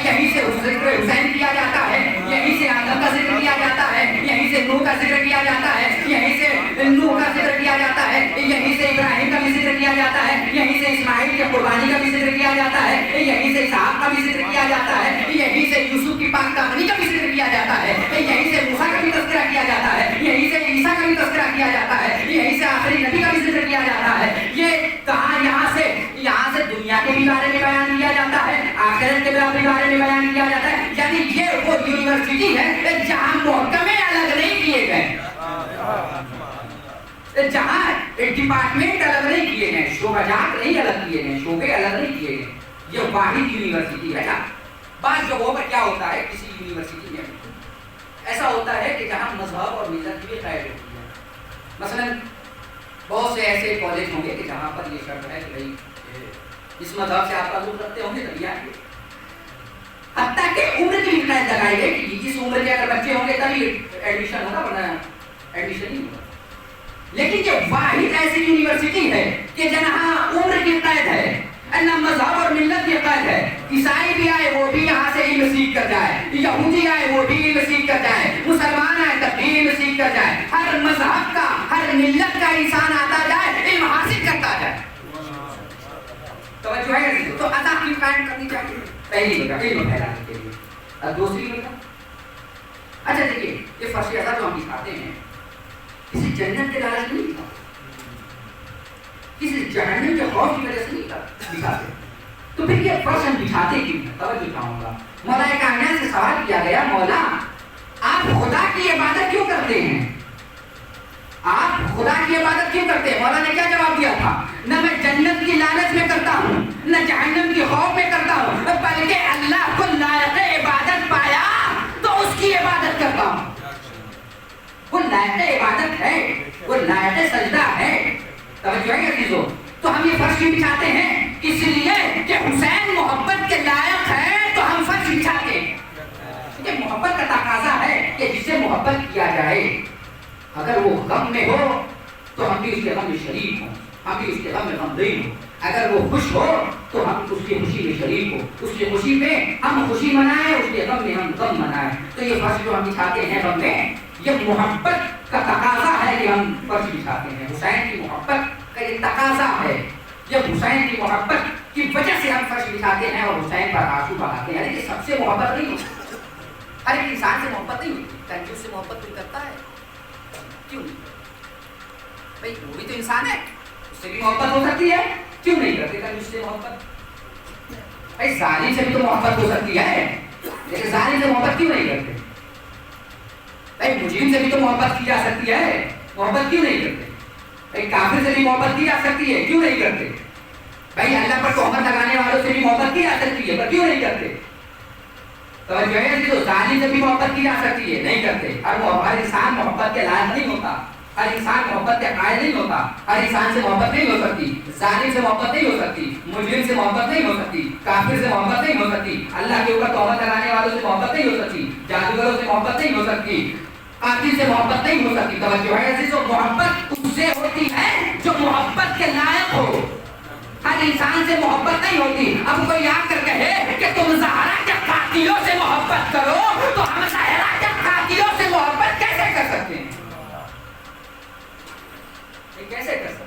یہیں سے ذکر حسین کیا جاتا ہے, یہیں سے آدم کا ذکر کیا جاتا ہے, یہیں سے نوح کا ذکر کیا جاتا ہے, یہیں سے نوح کا ذکر کیا جاتا ہے, یہیں سے ابراہیم کا بھی ذکر کیا جاتا ہے, یہیں سے اسماعیل کی قربانی کا بھی ذکر کیا جاتا ہے, یہیں سے اسحاق کا بھی ذکر کیا جاتا ہے, یہیں سے یوسف کی پاک دامنی کا بھی ذکر کیا جاتا ہے, یہیں سے موسیٰ کا بھی تذکرہ کیا جاتا ہے, یہیں سے عیسیٰ کا بھی تذکرہ کیا جاتا ہے, یہیں سے آخری نبی کا بھی ذکر کیا جاتا ہے. یہ کہاں یہاں سے دنیا کے بھی بارے میں بیان کیا جاتا ہے, آخرت کے بارے میں بیان کیا جاتا ہے. یعنی یہ وہ یونیورسٹی ہے جہاں محکمے الگ نہیں کیے گئے, جہاں ڈپارٹمنٹ الگ نہیں کیے گئے, شعبات نہیں الگ کیے گئے, شعبے الگ نہیں کیے گئے. یہ واحد یونیورسٹی ہے نا. بعض جگہوں پر کیا ہوتا ہے, کسی یونیورسٹی میں ایسا ہوتا ہے کہ جہاں مذہب اور ملت بھی قید ہوتی ہے. مثلا بہت سے ایسے کالج ہوں گے کہ جہاں پر یہ شرط ہے کہ بھائی اس مذہب سے آپ تعلق رکھتے ہوں گے تبھی آئیں گے. حتیٰ کہ عمر کی بھی قید لگائی گئی کہ اس عمر کے اگر بچے ہوں گے تبھی ایڈمیشن ہوگا, ورنہ ایڈمیشن نہیں ہوگا. لیکن یہ واحد ایسی یونیورسٹی ہے کہ جہاں عمر کی قید ہے, نہ مذہب اور ملت کی قید ہے. عیسائی بھی آئے وہ بھی یہاں سے علم سیکھ کر جائے, یہودی آئے وہ بھی علم سیکھ کر جائے, مسلمان آئے تب بھی علم سیکھ کر جائے. ہر مذہب کا, ہر ملت کا انسان آتا جائے, علم حاصل کرتا جائے. توجہ ہے, تو عزا کی قائم کرنی چاہیے. پہلی وجہ علم پھیلانے کے لیے. اور دوسری وجہ, اچھا دیکھیے یہ فرش عزا جو ہم دکھاتے ہیں کسی جنت کے لالچ نہیں دکھاتے, کسی جہنم کے خوف کی وجہ سے نہیں دکھاتے. تو پھر یہ فرش ہم دکھاتے کیوں ہیں؟ توجہ چاہوں گا. مولا کائنات سے سوال کیا گیا, مولا آپ خدا کی عبادت کیوں کرتے ہیں؟ آپ خدا کی عبادت کیوں کرتے ہیں؟ مولا نے کیا جواب دیا تھا, نہ میں جنت کی لالچ میں کرتا ہوں, نہ جہنم کی خوف میں کرتا ہوں, بلکہ اللہ کو لائق عبادت پایا تو اس کی عبادت کرتا ہوں. وہ لائق عبادت ہے, وہ لائق سجدہ ہے. توجہ ہے عزیزو. تو ہم یہ فرش کیوں بچھاتے ہیں؟ اس لیے کہ حسین محبت کے لائق ہے تو ہم فرش بچھاتے ہیں. یہ محبت کا تقاضا ہے کہ جسے محبت کیا جائے اگر وہ غم میں ہو تو ہم بھی اس کے غم میں شریک ہوں, ہم بھی اس کے غم میں غمگین ہوں. اگر وہ خوش ہو تو ہم اس کی خوشی میں شریک ہوں, اس کی خوشی میں ہم خوشی منائیں, اس کے غم میں ہم غم منائیں. تو یہ فرش جو ہم بچھاتے ہیں غم میں, یہ محبت کا تقاضا ہے کہ ہم فرش بچھاتے ہیں. حسین کی محبت کا یہ تقاضا ہے, یہ حسین کی محبت کی وجہ سے ہم فرش بچھاتے ہیں اور حسین پر آنسو بہاتے ہیں. لیکن سب سے محبت نہیں ہوتی, ہر ایک انسان سے محبت نہیں ہوتی. کنجوس سے محبت کوئی کرتا ہے کیوں؟ بھائی وہ بھی تو انسان ہے, اس سے بھی محبت ہو سکتی ہے, کیوں نہیں کرتے کنجوس سے محبت؟ بھائی ظالم سے بھی تو محبت ہو سکتی ہے, لیکن ظالم سے محبت کیوں نہیں کرتے؟ بھائی مجرم سے بھی تو محبت کی جا سکتی ہے, محبت کیوں نہیں کرتے؟ بھائی کافر سے بھی محبت کی جا سکتی ہے, کیوں نہیں کرتے؟ بھائی اللہ پر تہمت لگانے والوں سے بھی محبت کی جا سکتی ہے, پر کیوں نہیں کرتے؟ توجہ ہے کہ تو ظالم سے بھی محبت کی جا سکتی ہے, نہیں کرتے. اور ہر انسان محبت کے لائق نہیں ہوتا, ہر انسان محبت کے قائل نہیں ہوتا, ہر انسان سے محبت نہیں ہو سکتی, ظالم سے محبت نہیں ہو سکتی, مجرم سے محبت نہیں ہو سکتی, کافر سے محبت نہیں ہو سکتی, اللہ کے اوپر تہمت لگانے والوں سے محبت نہیں ہو سکتی, جادوگروں سے محبت نہیں ہو سکتی, قاتل سے محبت نہیں ہو سکتی. توجہ ہے عزیزو, محبت اس سے ہوتی ہے جو محبت کے لائق ہو, ہر انسان سے محبت نہیں ہوتی. اب کوئی آ کر کہے کہ تم زہرا کے قاتلوں سے محبت کرو تو ہم زہرا کے قاتلوں سے محبت کیسے کر سکتے ہیں؟ کیسے کر سکتے ہیں؟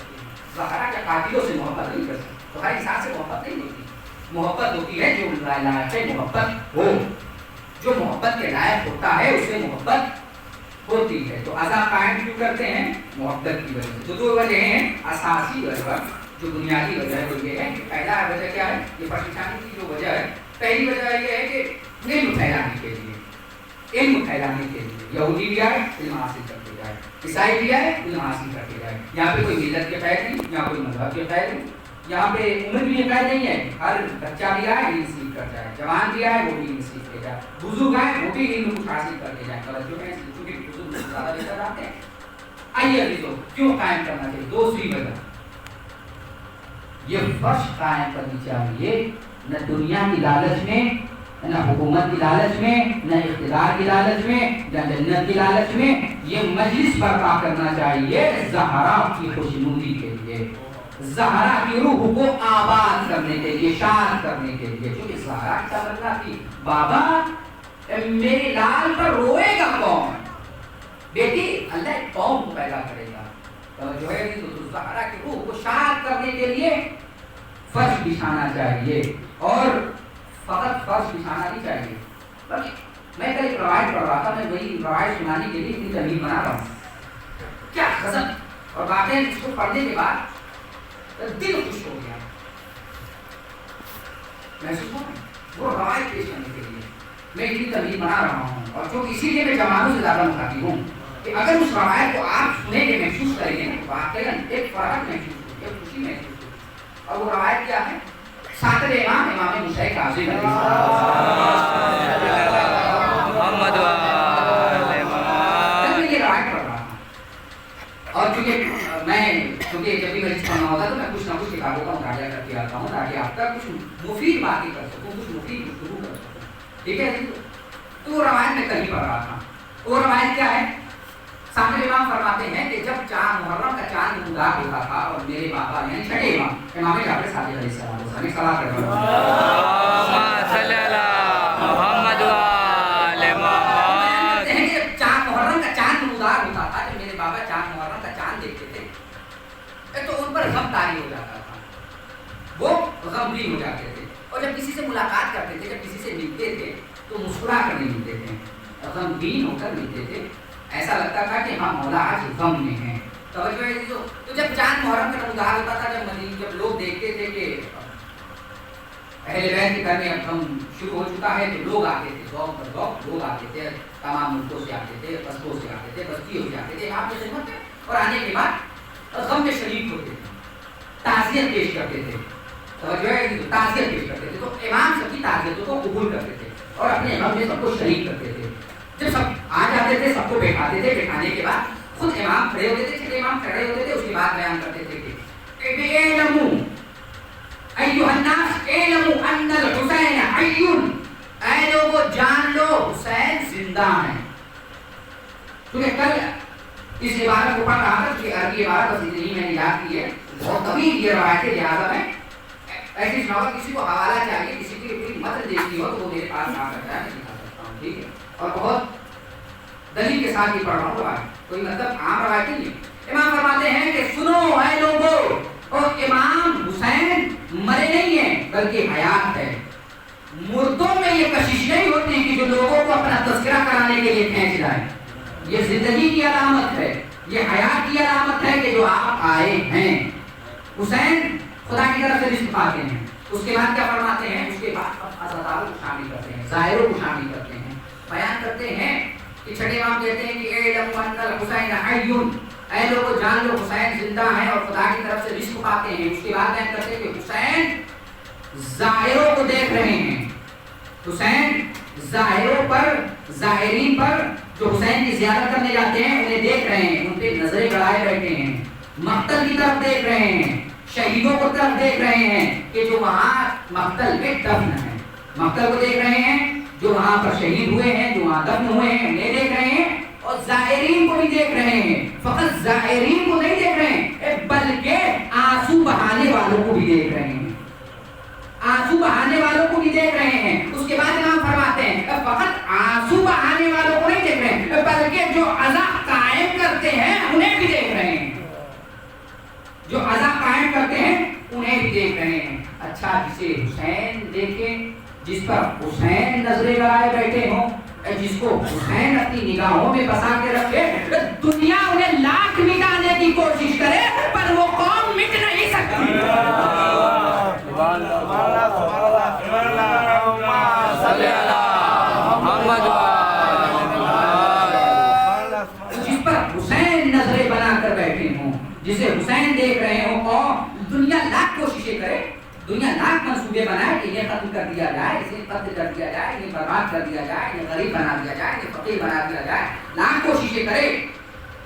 محبت کے لائق ہوتا ہے اسے محبت ہوتی ہے. تو ازا قائم کیوں کرتے ہیں؟ محبت کی وجہ سے. جو دو وجہ ہیں اساسی وجہ, جو بنیادی وجہ ہے وہ یہ ہے کہ پہلا وجہ کیا ہے, یہ پریشانی کی جو وجہ ہے, پہلی وجہ یہ ہے کہ علم پھیلانے کے لیے, علم پھیلانے کے لیے. یہودی بھی آئے علم حاصل کرتے جائے, عیسائی بھی آئے علم حاصل کرتے جائے. یہاں پہ کوئی ملت کے قید نہیں, یہاں کوئی مذہب کے قید نہیں, یہاں پہ عمر بھی یہ قید نہیں ہے. ہر بچہ بھی آئے علم سیکھ کر جائے, جوان بھی آئے وہ بھی علم سیکھ کے جائے, بزرگ آئے وہ بھی علم کچھ حاصل کر کے جائے. توجہ ہے, کیونکہ بزرگ زیادہ بہتر آتے ہیں. آئیے ابھی تو کیوں قائم کرنا چاہیے؟ دوسری وجہ, یہ فرش قائم کرنی چاہیے نہ دنیا کی لالچ میں, نہ حکومت کی لالچ میں, نہ اقتدار کی لالچ میں, نہ جنت کی لالچ میں. یہ مجلس برپا کرنا چاہیے زہرا کی خوشنودی کے لیے, زہرا کی روح کو آباد کرنے کے لیے, شاد کرنے کے لیے. کیونکہ زہرا کیا بننا تھی, بابا میرے لال پر روئے گا کون؟ بیٹی اللہ ایک قوم کو پیدا کرے گا. جو ہے تو زہرا کی روح کو شاد کرنے کے لیے فرش بچھانا چاہیے. اور فقط فرش بچھانا نہیں چاہیے, بلکہ میں کل ایک روایت پڑھ رہا تھا, میں وہی روایت سنانے کے لیے اتنی تحریر بنا رہا ہوں. کیا غزل, اور واقعی اس کو پڑھنے کے بعد دل خوش ہو گیا, محسوس ہو وہ روایت پیش کرنے کے لیے میں اتنی تحریر بنا رہا ہوں. اور جو اسی لیے میں جوانوں سے زیادہ مخاطب ہوں کہ اگر اس روایت کو آپ سنیں گے, محسوس کریں گے, واقعی ایک فرحت محسوس ہوگی, ایک خوشی محسوس ہوگی. اور وہ روایت کیا ہے؟ ساتر امام امام موسیٰ کاظم علیہ محمد والے محمد. میں یہ روایت پڑھ رہا ہوں, اور چونکہ جب بھی مجلس پڑھنا ہوتا ہے تو میں کچھ نہ کچھ کتابوں کا مطالعہ کر کے آتا ہوں تاکہ آپ کا کچھ مفید باتیں کر سکوں, کچھ مفید گفتگو کر سکوں. ٹھیک ہے, تو وہ روایت میں کہیں پڑھ رہا تھا. وہ روایت کیا ہے؟ ساتر امام فرماتے ہیں کہ جب چاند محرم کا چاند نمودار ہوتا تھا اور میرے بابا یعنی چھٹے امام امام جعفر صادق علیہ السلام کو صلاۃ کرتے ہیں محمد والے محمد. جب چاند محرم کا چاند نمودار ہوتا تھا, جب میرے بابا چاند محرم کا چاند دیکھتے تھے تو ان پر غم طاری ہو جاتا تھا, وہ غمگین ہو جاتے تھے. اور جب کسی سے ملاقات کرتے تھے, جب کسی سے ملتے تھے تو مسکرا کر نہیں ملتے تھے, غمگین ہو کر ملتے تھے. ایسا لگتا تھا کہ ہاں مولا آج غم میں ہیں. توجہ ہے. تو جب چاند محرم کا نمودار ہوتا تھا, جب لوگ دیکھتے تھے کہ اہل بیت کے گھر میں اب غم شروع ہو چکا ہے, تو لوگ آتے تھے, ذوق پر ذوق لوگ آتے تھے, تمام ملکوں سے آتے تھے, قصبوں سے آتے تھے, بستیوں سے آتے تھے آپ کی خدمت میں, اور آنے کے بعد غم میں شریک ہوتے تھے, تعزیت پیش کرتے تھے. توجہ ہے, تعزیت پیش کرتے تھے. تو امام سب کی تعزیتوں کو قبول کرتے تھے اور اپنے غم میں سب کو شریک کرتے تھے. جب سب آ جاتے تھے, سب کو بیٹھاتے تھے, بیٹھانے کے بعد خود امام کھڑے ہوتے تھے, چھٹے امام کھڑے ہوتے تھے, اس کے بعد بیان کرتے تھے کہ اعلموا ایھا الناس اعلموا ان الحسین حی, اے لوگوں جان لو حسین زندہ ہیں. کیونکہ کل اس عبارت کو پڑھ رہا تھا, کہ عربی عبارت بس اتنی میں نے یاد کی ہے, بہت طویل یہ روایت لہٰذا ہے. ایسی سناؤ, کسی کو حوالہ چاہیے, کسی کی کوئی متن دیکھنی ہو تو وہ میرے پاس آ سکتا ہے, میں دکھا سکتا ہوں. ٹھیک ہے, اور بہت دلیل کے ساتھ ہی پڑھ رہا ہوں روایت, کوئی مطلب عام روایت نہیں. امام فرماتے ہیں کہ سنو اے لوگوں, اور امام حسین مرے نہیں ہیں بلکہ حیات ہے. مردوں میں یہ کشش نہیں ہوتی کہ جو لوگوں کو اپنا تذکرہ کرانے کے لیے کھینچ جائے. یہ زندگی کی علامت ہے, یہ حیات کی علامت ہے کہ جو آپ آئے ہیں. حسین خدا کی طرف سے رزق پاتے ہیں. اس کے بعد کیا فرماتے ہیں؟ اس کے بعد عزاداروں کو شامل کرتے ہیں, ظاہروں کو شامل کرتے ہیں, بیان کرتے ہیں کہ چھٹے امام کہتے ہیں کہ اعلموا ان الحسین حی, اے لوگوں جان لو حسین زندہ ہیں اور خدا کی طرف سے رزق پاتے ہیں. اس کے بعد بیان کرتے ہیں کہ حسین ظاہروں کو دیکھ رہے ہیں, حسین ظاہروں پر, ظاہرین پر جو حسین کی زیارت کرنے جاتے ہیں انہیں دیکھ رہے ہیں, ان پہ نظریں گڑائے بیٹھے ہیں, مقتل کی طرف دیکھ رہے ہیں, شہیدوں کو طرف دیکھ رہے ہیں کہ جو وہاں مقتل میں دفن ہیں, مقتل کو دیکھ رہے ہیں جو وہاں پر شہید ہوئے ہیں, جو وہاں دفن ہوئے ہیں انہیں دیکھ رہے ہیں, اور زائرین کو بھی دیکھ رہے ہیں. فقط زائرین کو نہیں دیکھ رہے ہیں بلکہ آنسو بہانے والوں کو بھی دیکھ رہے ہیں, آنسو بہانے والوں کو بھی دیکھ رہے ہیں. اس کے بعد امام فرماتے ہیں فقط آنسو بہانے والوں کو نہیں دیکھ رہے ہیں بلکہ جو عزا قائم کرتے ہیں انہیں بھی دیکھ رہے ہیں, جو عزا قائم کرتے ہیں انہیں بھی دیکھ رہے ہیں. اچھا, جسے حسین دیکھیں, جس پر حسین نظریں گڑائے بیٹھے ہوں, جس کو حسین اپنی نگاہوں میں بسا کے رکھے، دنیا انہیں لاکھ مٹانے کی کوشش کرے پر وہ قوم مٹ نہیں سکتی۔ جس پر حسین نظریں بنا کر بیٹھے ہوں، جسے حسین دیکھ رہے ہوں، اور دنیا لاکھ کوششیں کرے، دنیا لاکھ منصوبے بنائے کہ یہ ختم کر دیا جائے، اسے قتل کر دیا جائے، یہ برباد کر دیا جائے، یہ غریب بنا دیا جائے، یہ فقیر بنا دیا جائے، لاکھ کوششیں کرے،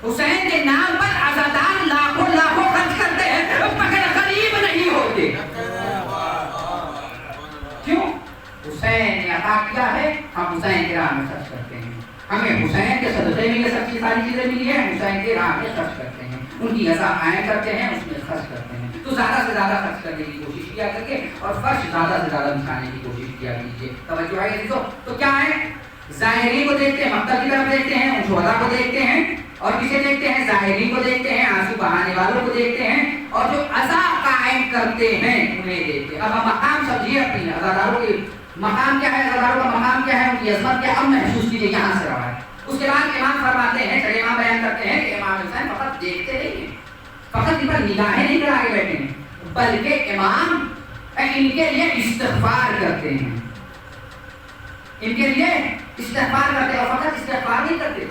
حسین کے نام پر عزادار لاکھوں لاکھوں خرچ کرتے ہیں مگر غریب نہیں ہوتے۔ کیوں؟ حسین نے عطا کیا ہے، ہم حسین کے راہ میں خرچ کرتے ہیں، ہمیں حسین کے صدقے میں یہ سب ساری چیزیں ملی ہیں، حسین کے راہ میں خرچ کرتے ہیں، ان کی عزا قائم کرتے ہیں، اس میں خرچ کرتے ہیں۔ تو زیادہ سے زیادہ خرچ کرنے کی کوشش کیا کر کے اور فرش زیادہ سے زیادہ بچھانے کی کوشش کیا کیجیے۔ توجہ ہے عزیزو؟ تو کیا ہے؟ ظاہری کو دیکھتے ہیں، مقتل کی طرف دیکھتے ہیں، ان شہداء کو دیکھتے ہیں، اور کسے دیکھتے ہیں؟ ظاہری کو دیکھتے ہیں، آنسو بہانے والوں کو دیکھتے ہیں، اور جو عزا قائم کرتے ہیں انہیں دیکھتے ہیں۔ اب ہم مقام سمجھیے اپنی عزاداروں کی مقام کیا ہے، عزاداروں کا مقام کیا ہے، ان کی عظمت کیا، اب محسوس کیجیے یہاں سے رہا ہے۔ اس کے بعد امام فرماتے ہیں، چلے امام بیان کرتے ہیں کہ امام حسین فقط دیکھتے نہیں ہیں، فقط ان پر نگاہیں نہیں کر آگے بیٹھے ہیں، بلکہ امام ان کے لیے استغفار کرتے ہیں، ان کے لیے استغفار کرتے ہیں، اور فقط استغفار نہیں کرتے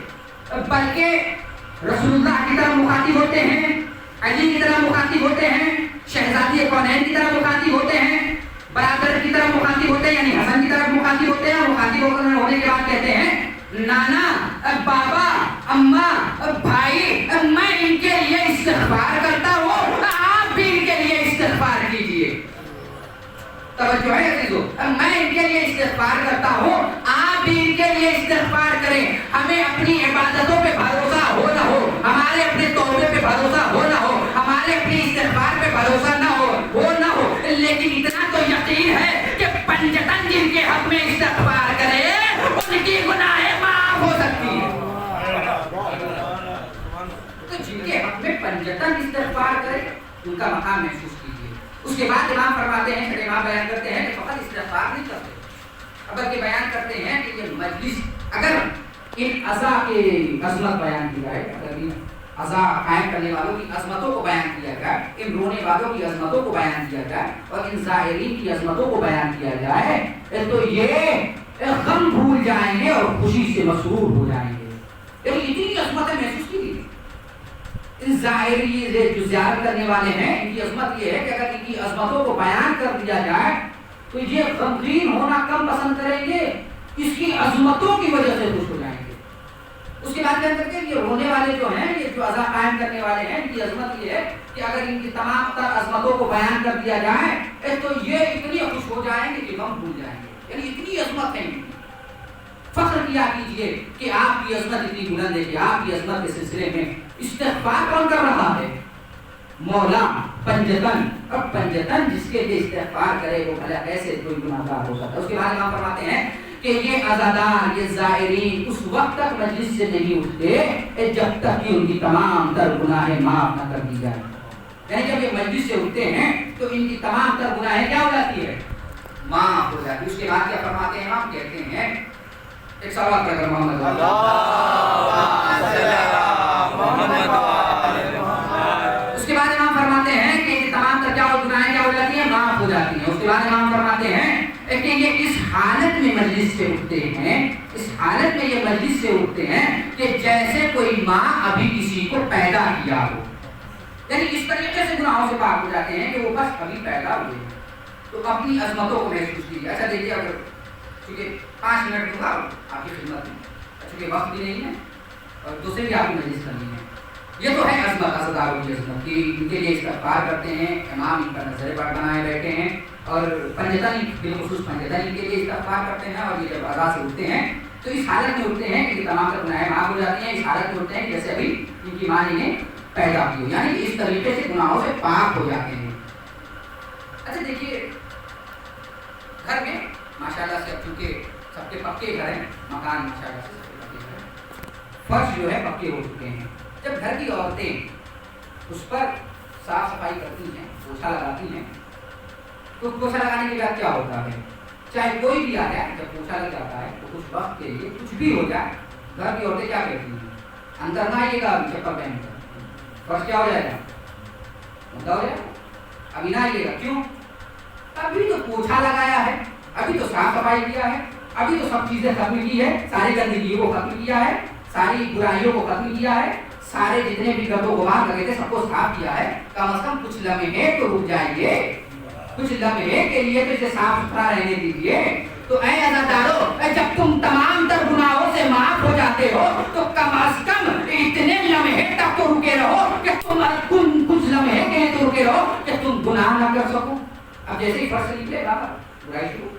بلکہ رسول اللہ کی طرف مخاطب ہوتے ہیں، علی کی طرف مخاطب ہوتے ہیں، شہزادی کونین کی طرف مخاطب ہوتے ہیں، برادر کی طرف مخاطب ہوتے ہیں، یعنی حسن کی طرف مخاطب ہوتے ہیں، اور مخاطب ہونے کے بعد کہتے ہیں نانا، بابا، اماں، بھائی، میں ان کے لیے استغفار کرتا ہوں، آپ بھی ان کے لیے استغفار کیجیے۔ توجہ ہے عزیزو؟ میں ان کے لیے استغفار کرتا ہوں، آپ بھی ان کے لیے استغفار کریں۔ ہمیں اپنی عبادتوں پہ بھروسہ ہو نہ ہو، ہمارے اپنے توبے پہ بھروسہ ہو نہ ہو، ہمارے اپنی استغفار پہ بھروسہ نہ ہو لیکن اتنا تو یقین ہے کہ پنجتن جن کے حق میں استغفار کرے ان کی گناہیں معاف ہو سکتی ہیں۔ تو جن کے حق میں پنجتن استغفار کرے ان کا مقام محسوس کیجیے۔ اس کے بعد امام فرماتے ہیں، پھر امام بیان کرتے ہیں کہ فقط استغفار نہیں کرتے، بلکہ بیان کرتے ہیں کہ یہ مجلس اگر ان عزا کی عظمت بیان کی جائے، اگر ان عزا قائم کرنے والوں کی عظمتوں کو بیان کیا جائے، ان رونے والوں کی عظمتوں کو بیان کیا جائے، اور ان ظاہرین کی عظمتوں کو بیان کیا جائے، تو یہ غم بھول جائیں گے اور خوشی سے مسرور ہو جائیں گے۔ لیکن اتنی عظمتیں محسوس کی ان ظاہری جو زیارت کرنے والے ہیں، ان کی عظمت یہ ہے کہ اگر ان کی عظمتوں کو بیان کر دیا جائے تو یہ غمگین ہونا کم پسند کریں گے، اس کی عظمتوں کی وجہ سے خوش ہو جائیں گے۔ اس کے بعد کیا کرتے ہیں، یہ رونے والے جو ہیں، یہ جو عزا قائم کرنے والے ہیں، ان کی عظمت یہ ہے کہ اگر ان کی تمام تر عظمتوں کو بیان کر دیا جائے تو یہ اتنی خوش ہو جائیں گے کہ غم بھول جائیں گے، یعنی اتنی عظمت ہے ان کی۔ فخر کیا کیجئے کہ آپ کی عظمت اتنی بلند ہے کہ آپ کی عظمت کے سلسلے میں استغفار کون کر رہا ہے؟ مولا پنجتن۔ اب پنجتن جس کے لیے استغفار کرے وہ بھلا ایسے کوئی گناہ گار ہو سکتا ہے۔ اس کے بعد امام فرماتے ہیں کہ یہ عزادار، یہ زائرین اس وقت تک مجلس سے نہیں اٹھتے جب تک کہ ان کی تمام تر گناہیں معاف نہ کر دی جائیں۔ یعنی جب یہ مجلس سے اٹھتے ہیں تو ان کی تمام تر گناہیں کیا ہو جاتی ہے؟ معاف ہو جاتی ہے۔ اس کے بعد کیا فرماتے ہیں امام؟ کہتے ہیں، ایک سوال کر محمد اس کے بعد امام فرماتے ہیں کہ ان کی تمام تر کیا گناہیں کیا ہو جاتی ہیں؟ معاف ہو جاتی ہیں۔ اس کے بعد امام فرماتے ہیں کہ یہ اس حالت میں مجلس سے اٹھتے ہیں، اس حالت میں یہ مجلس سے اٹھتے ہیں کہ جیسے کوئی ماں ابھی کسی کو پیدا کیا ہو، یعنی اس طریقے سے گناہوں سے پاک ہو جاتے ہیں کہ وہ بس ابھی پیدا ہوئے ہیں۔ تو اپنی عظمتوں کو محسوس کیجیے۔ اچھا دیکھیے، اگر چونکہ 5 منٹ دوں گا آپ کی خدمت میں، چونکہ وقت بھی نہیں ہے اور دوسرے بھی آپ کی مجلس کرنی ہے۔ یہ تو ہے عظمت، عزاداروں کی عظمت کہ ان کے لیے استغفار کرتے ہیں، امام ان کا نظر بڑھ بنائے بیٹھے ہیں، اور پنجتن بالخصوص پنجتن ان کے لیے استغفار کرتے ہیں، اور یہ جب عزا سے اٹھتے ہیں تو اس حالت میں اٹھتے ہیں کہ تمام تر گناہیں معاف ہو جاتی ہیں، اس حالت میں اٹھتے ہیں جیسے ابھی ان کی ماں نے پیدا کی ہو، یعنی اس طریقے سے گناہوں سے پاک ہو جاتے ہیں۔ اچھا دیکھیے، گھر میں ماشاءاللہ سے اب چونکہ سب کے پکے گھر ہیں، مکان ماشاءاللہ سے سب کے پکے گھر ہیں، فرش جو ہے پکے ہو چکے ہیں، جب گھر کی عورتیں اس پر صاف صفائی کرتی ہیں، پوچھا لگاتی ہیں، تو پوچھا لگانے کے بعد کیا ہوتا ہے؟ چاہے کوئی بھی آ جائے، جب پوچھا لگ جاتا ہے تو کچھ وقت کے لیے کچھ بھی ہو جائے، گھر کی عورتیں کیا کہتی ہیں؟ اندر نہ آئیے گا چپل پہن کر، فرض کیا ہو جائے گا؟ مدعا ہو جائے گا، ابھی نہ آئیے گا. کیوں؟ ابھی تو پوچھا لگایا ہے، ابھی تو صاف صفائی کیا ہے، ابھی تو سب چیزیں ختم کی ہے، ساری گندگیوں کو ختم کیا ہے، ساری برائیوں کو ختم کیا ہے، سارے جتنے بھی گرد و غبار لگے تھے سب کو صاف کیا ہے. کم از کم کچھ لمحے تو رک جائیے، کچھ لمحے کے لیے تو اسے صاف ستھرا رہنے دیجیے. تو اے عزادارو، جب تم تمام تر گناہوں سے معاف ہو جاتے ہو تو کم از کم اتنے لمحے تک تو رکے رہو کہ تم کچھ لمحے کے لیے تو رکے رہو کہ تم گناہ نہ کر سکو. اب جیسے ہی فرض نکلے گا برائی شروع،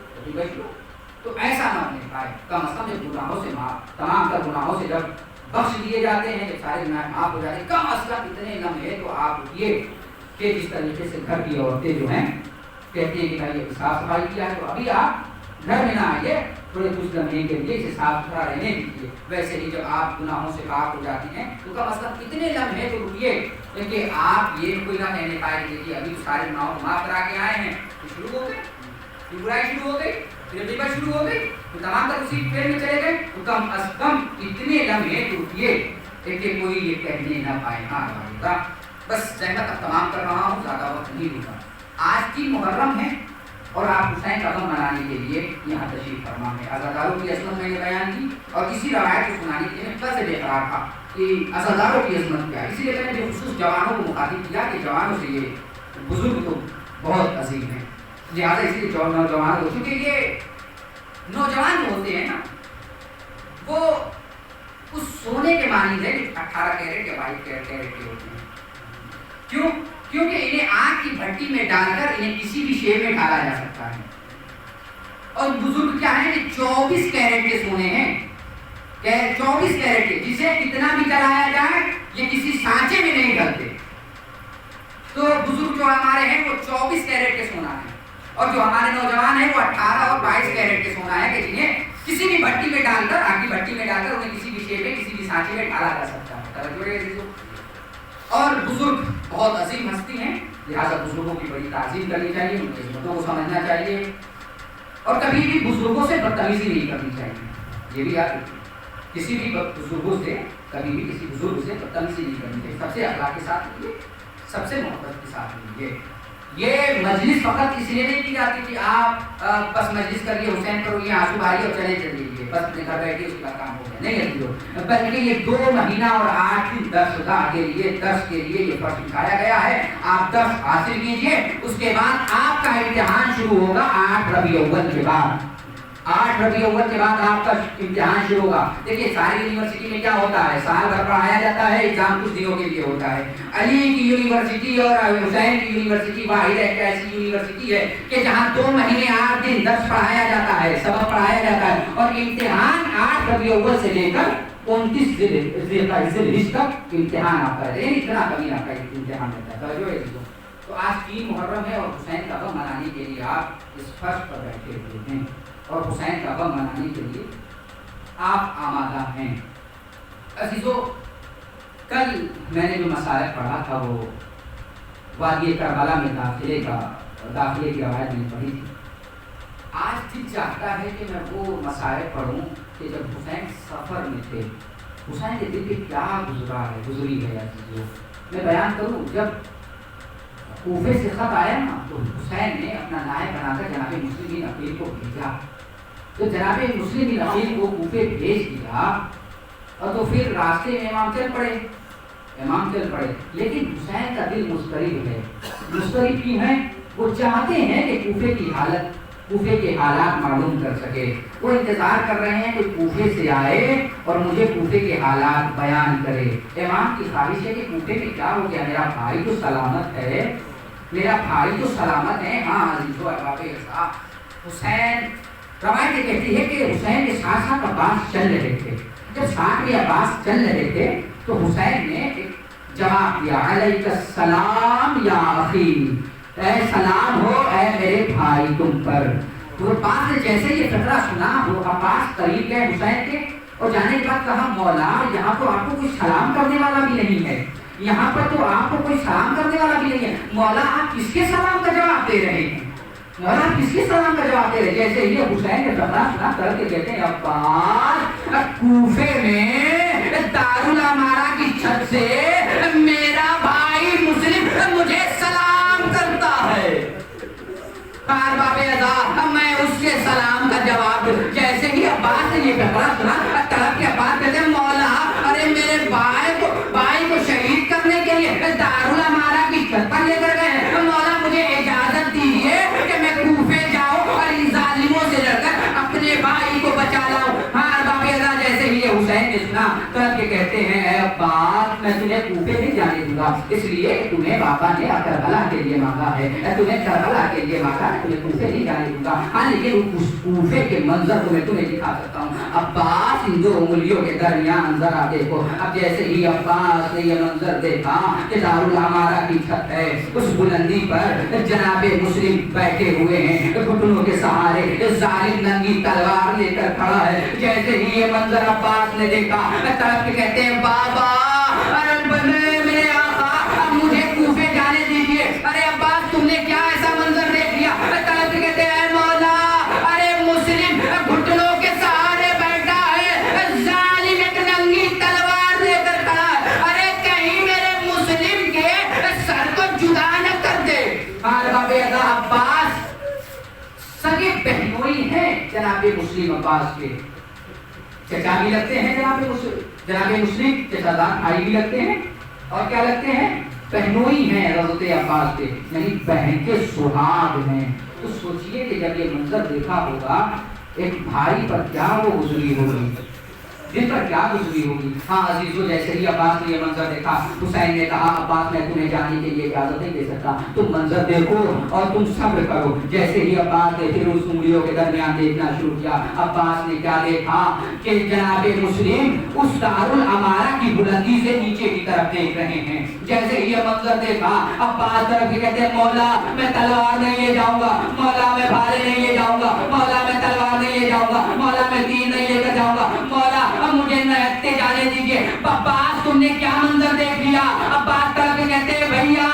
تو ایسا نہ ہونے پائے. کم از کم جب گناہوں سے معاف، تمام تر گناہوں سے جب بخش دیے جاتے ہیں، جب سارے گناہ معاف ہو جاتے ہیں، کم از کم اتنے لمحے تو آپ رکیے کہ جس طریقے سے گھر کی عورتیں جو ہیں کہتی ہیں کہ بھائی صاف صفائی کیا ہے تو ابھی آپ گھر میں نہ آئیے، تھوڑے کچھ لمحے کے لیے اسے صاف ستھرا رہنے دیجیے. ویسے ہی جب آپ گناہوں سے پاک ہو جاتی ہیں تو کم از کم اتنے لمحے تو رکیے کہ آپ یہ کوئی نہ کہنے پائے کہ ابھی تو سارے گناہوں کو معاف کرا کے آئے ہیں، شروع ہو گئے، پھر برائی شروع ہو گئی، پھر غیبت شروع ہو گئی، تو تمام تک اسی ٹرین میں چلے گئے. تو کم از کم اتنے لمحے تو رکیے کہ کوئی یہ کہنے نہ پائے ہاں ہوگا. بس زحمت اب تمام کر رہا ہوں، زیادہ وقت نہیں ہوگا. آج کی محرم ہے اور آپ حسین کا غم منانے کے لیے یہاں تشریف فرما ہے. عزاداروں کی عظمت میں نے بیان کی اور اسی روایت کو سنانے کے لیے کل سے بے قرار تھا کہ عزاداروں کی عظمت کیا ہے. اسی لیے میں نے خصوص جوانوں کو مخاطب کیا کہ جوانوں سے یہ بزرگ تو بہت عظیم ہیں، لہٰذا اسی لیے نوجوان ہو، کیونکہ یہ نوجوان جو ہوتے ہیں نا وہ اس سونے کے مانند ہے جو 18 کیرٹ یا 22 کیرٹ کے ہوتے ہیں. کیوں؟ کیونکہ انہیں آگ کی بھٹی میں ڈال کر انہیں کسی بھی شیپ میں ڈالا جا سکتا ہے. اور بزرگ کیا ہے کہ 24 کیرٹ کے سونے ہیں، 24 کیرٹ کے، جسے کتنا بھی چلایا جائے یہ کسی سانچے میں نہیں ڈلتے. تو بزرگ جو ہمارے ہیں وہ 24 کیرٹ کے سونا ہے، اور جو ہمارے نوجوان ہیں وہ 18 اور 22 کیرٹ کے سونا ہے کہ جنہیں کسی بھی بھٹی میں ڈال کر، آگ کی بھٹی میں ڈال کر انہیں کسی بھی شیپ میں کسی بھی سانچے میں ڈالا جا سکتا ہے. توجہ ہے. اور بزرگ بہت عظیم ہستی ہیں، لہٰذا بزرگوں کی بڑی تعظیم کرنی چاہیے، ان کی عظمتوں کو سمجھنا چاہیے اور کبھی بھی بزرگوں سے بدتمیزی نہیں کرنی چاہیے. یہ بھی یاد رکھیے، کسی بھی بزرگوں سے کبھی بھی کسی بزرگ سے بدتمیزی نہیں کرنی چاہیے. سب سے اخلاق کے ساتھ رہیے، سب سے محبت کے ساتھ رہیے. یہ مجلس فقط اس لیے نہیں کی جاتی کہ آپ بس مجلس کریے، حسین کرو، یہ آنسو بھاری اور چلے چلیے، بس اپنے گھر بیٹھے اس کا کام ہو گیا، نہیں رکھیے. بلکہ یہ 2 مہینہ اور 8 دن درسگاہ کے لیے، درس کے لیے یہ فرض اٹھایا گیا ہے. آپ درس حاصل کیجئے، اس کے بعد آپ کا امتحان شروع ہوگا 8 ربیع الاول کے بعد. 8 ربیع الاول کے بعد آپ کا امتحان شروع ہوگا. دیکھیے ساری یونیورسٹی میں کیا ہوتا ہے، سال بھر پڑھایا جاتا ہے، ایگزام کچھ دنوں کے لیے ہوتا ہے. علی کی یونیورسٹی اور حسین کی یونیورسٹی واحد ایک ایسی یونیورسٹی ہے کہ جہاں 2 مہینے 8 دن درس پڑھایا جاتا ہے، سبق پڑھایا جاتا ہے، اور امتحان 8 ربیع الاول سے لے کر 29 ذوالحجہ تک امتحان آپ کا ہے. اتنا کمی آپ کا امتحان رہتا ہے. تو آج 3 محرم ہے اور حسین کا غم منانے کے لیے آپ اس فرش پر بیٹھے ہوئے ہیں اور حسین کا غم منانے کے لیے آپ آمادہ ہیں. عزیزو، کل میں نے جو مسائل پڑھا تھا وہ وادی کربلا میں داخلے کی روایت میں پڑھی تھی. آج دل چاہتا ہے کہ میں وہ مسائل پڑھوں کہ جب حسین سفر میں تھے، حسین کے دل پہ کیا گزری ہے. عزیزو، میں بیان کروں، جب کوفے سے خط آیا نا تو حسین نے اپنا نائب بنا کر جناب مسلم بن عقیل کو بھیجا. تو جناب مسلم بن عقیل کو کوفے بھیج دیا اور تو پھر راستے میں امام چل پڑے. لیکن حسین کا دل مضطرب ہے. مضطرب کیوں ہے؟ وہ چاہتے ہیں کہ کوفے کے حالات معلوم کر سکے. وہ انتظار کر رہے ہیں کہ کوفے سے آئے اور مجھے کوفے کے حالات بیان کرے. امام کی خواہش ہے کہ کوفے میں کیا ہو گیا، میرا بھائی تو سلامت ہے، ہاں عزیزو احباب اصحاب. حسین، روایت کہتی ہے کہ حسین کے ساتھ ساتھ عباس چل رہے تھے. جب ساتھ میں عباس چل رہے تھے تو حسین نے ایک جواب دیا، علیک السلام یا اخی، اے سلام ہو اے میرے بھائی تم پر. تو عباس نے جیسے یہ فقرہ سنا وہ عباس قریب گئے حسین کے اور جانے کے بعد کہا، مولا یہاں تو آپ کو کوئی سلام کرنے والا بھی نہیں ہے، یہاں پر تو آپ کو کوئی سلام کرنے والا بھی نہیں ہے، مولا آپ کس کے سلام کا جواب دے رہے ہیں؟ مولا کس کی سلام کا جواب دے رہے؟ جیسے ہی حسین نے ٹکرا سنا کر کے کہتے ہیں عباس کوفے میں دارالامارہ کی چھت سے میرا بھائی مسلم مجھے سلام کرتا ہے، باب ادا میں اس کے سلام کا جواب دوں۔ جیسے ہی عباس نے یہ ٹکرا سنا طرف کے عباس کہتے ہیں مولا ارے میرے بھائی کو شہید کرنے کے لیے دارالامارہ کی چھت پر لے کر گئے ہیں، مولا مجھے اجازت دیجیے کہ میں کوفے جاؤں اور ان ظالموں سے لڑ کر اپنے بھائی کو بچا لاؤں۔ ہاں باب ادا جیسے ہی حسین نے سنا طرف کے کہتے ہیں اے عباس میں تمہیں کوفے نہیں جانے دوں گا، اس لیے تمہیں بابا نے کربلا کے لیے مانگا ہے، تمہیں کربلا کے لیے مانگا ہے، تمہیں کوفے نہیں جانے دوں گا۔ ہاں لیکن اس کوفے کے منظر کو میں تمہیں دکھا سکتا ہوں۔ عباس ان دو انگلیوں کے درمیان ذرا دیکھو۔ اب جیسے ہی عباس نے یہ منظر دیکھا کہ دارالامارہ کی چھت ہے، اس بلندی پر جناب مسلم بیٹھے ہوئے ہیں، گھٹنوں کے سہارے ظالم ننگی تلوار لے کر کھڑا ہے۔ جیسے ہی یہ منظر عباس نے دیکھا طرف کے کہتے ہیں بابا میرے آقا مجھے کوفے جانے دیجیے۔ ارے عباس تم نے کیا ایسا منظر دیکھ لیا؟ طرف کے کہتے ہیں مولا ارے مسلم گھٹنوں کے سہارے بیٹھا ہے، ظالم ایک ننگی تلوار لے کر کھڑا ہے، ارے کہیں میرے مسلم کے سر کو جدا نہ کر دے۔ باب ادا عباس سگے بہنوئی ہیں جناب مسلم عباس کے، چچا بھی لگتے ہیں جناب مسلم چچا دار بھائی بھی لگتے ہیں، اور کیا لگتے ہیں؟ بہنوئی ہیں حضرت عباس کے، یعنی بہن کے سہاگ ہیں۔ تو سوچئے کہ جب یہ منظر دیکھا ہوگا ایک بھائی پر کیا وہ گزری ہوگی، جن پر کیا گزری ہوگی۔ ہاں عزیزو جیسے ہی عباس نے یہ منظر دیکھا حسین نے کہا عباس میں تمہیں جانے کے لیے اجازت نہیں دے سکتا، تم منظر دیکھو اور تم صبر کرو۔ جیسے ہی عباس نے پھر اس انگلیوں کے درمیان دیکھنا شروع کیا، عباس نے کیا دیکھا کہ جناب مسلم اس دارالامارہ کی بلندی سے نیچے کی طرف دیکھ رہے ہیں۔ جیسے ہی یہ منظر دیکھا عباس طرف کہتے ہیں مولا میں تلوار نہیں لے جاؤں گا، مولا میں بھالے نہیں لے جاؤں گا، مولا میں تلوار نہیں لے جاؤں گا، مولا میں تیر نہیں لے کر جاؤں گا، مولا اب مجھے نہتے جانے دیجیے۔ عباس تم نے کیا منظر دیکھ لیا؟ عباس طرف کہتے ہیں بھیا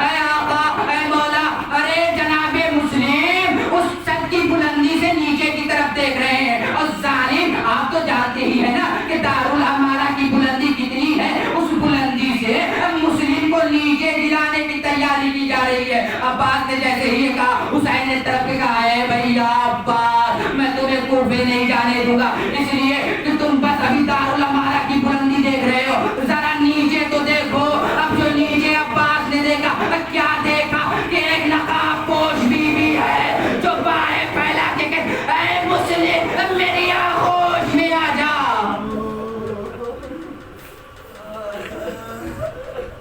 اے آقا اے مولا ارے جناب مسلم اس چھت کی بلندی سے نیچے کی طرف دیکھ رہے ہیں، اور ظالم آپ تو جانتے ہی ہیں نا کہ دارالامارہ کی بلندی کتنی ہے، اس بلندی سے مسلم کو نیچے گرانے کی تیاری کی جا رہی ہے۔ عباس نے جیسے ہی کہا حسین نے طرف کہا ہے بھیا عباس میں تمہیں کوفے نہیں جانے دوں گا، اس لیے کہ تم بس ابھی دارالامارہ کی بلندی دیکھ رہے ہو، ذرا نیچے تو دیکھو۔ اب جو نیچے عباس نے دیکھا کیا دیکھا کہ ایک نقاب پوش بیوی ہے جو باہیں پھیلا کے کہے اے مسلم میری آغوش میں آ جا۔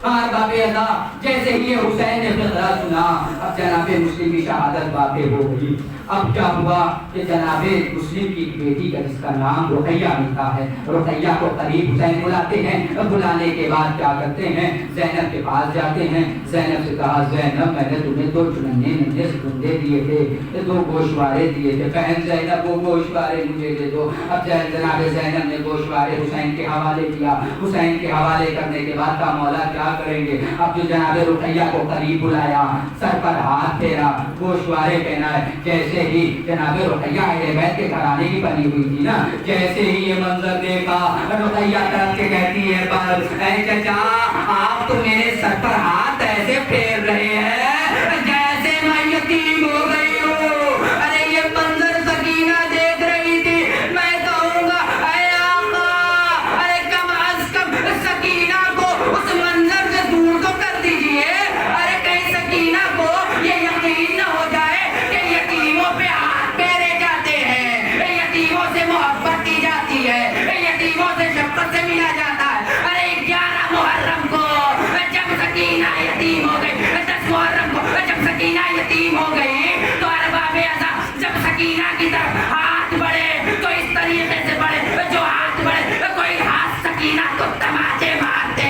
باب ادا جیسے ہی حسین نے خطرہ سنا اب جناب مسلم کی شہادت واقع ہو گئی۔ اب کیا ہوا کہ جناب مسلم کی بیٹی کا جس کا نام رقیہ ملتا ہے، رقیہ کو قریب حسین بلاتے ہیں، بلانے کے بعد کیا کرتے ہیں زینب کے پاس جاتے ہیں۔ زینب سے کہا زینب میں نے تمہیں 2 چننے سکندے دیے تھے، 2 گوشوارے دیے تھے، بہن زینب وہ گوشوارے مجھے دے دو۔ اب جناب زینب نے گوشوارے حسین کے حوالے کیا۔ حسین کے حوالے کرنے کے بعد کا مولا کیا کریں گے؟ اب جو جناب رقیہ کو قریب بلایا، سر پر ہاتھ پھیرا، گوشوارے پہنائے۔ جیسے ہی جناب رقیہ اہل بیت کے گھرانے کی بنی ہوئی تھی نا، جیسے ہی یہ منظر دیکھا رقیہ طرف کے کہتی ہے بس اے چچا آپ تو میرے سر پر ہاتھ ایسے پھیر رہے ہیں جیسے میں یتیم ہو گئی ہوں۔ ارے یہ منظر سکینہ دیکھ رہی تھی، میں کہوں گا اے آقا ارے کم از کم سکینہ کو اس منظر سے دور تو کر دیجئے۔ ارے کہیں سکینہ کو یہ یقین نہ ہو جائے کہ یتیموں پہ ہاتھ پھیرے جاتے ہیں، یتیموں سے محبت کی جاتی ہے، یتیموں سے شفقت سے ملا جاتا ہے۔ ارے 11 محرم کو جب سکینہ یتیم ہو گئی، 10 محرم کو جب سکینہ یتیم ہو گئی تو ارباب اعضا جب سکینہ کی طرف ہاتھ بڑھے تو اس طریقے سے بڑھے جو ہاتھ بڑھے، کوئی ہاتھ سکینہ کو تماچے مارتے،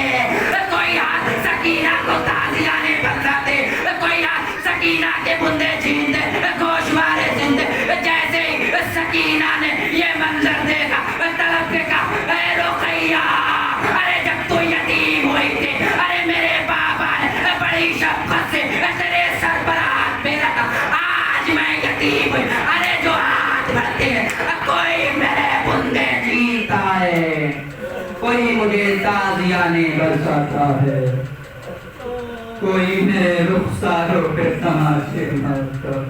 کوئی ہاتھ سکینہ کو تازیانے بتاتے، کوئی ہاتھ سکینہ کے بندے چھینتے، گوشوارے چھینتے۔ جیسے ہی سکینہ نے یہ منظر دیکھا طلب کے کہا اے رقیہ ارے جب تو یتیم ہوئی تھی، ارے میرے بابا نے بڑی شفقت سے تیرے سر پر ہاتھ پھیرا تھا، آج میں ارے جو ہاتھ بڑھتے ہیں کوئی میرے بندے جیتا ہے کوئی مجھے تازیانے برساتا ہے کوئی میرے رخساروں پہ تماشے مارتا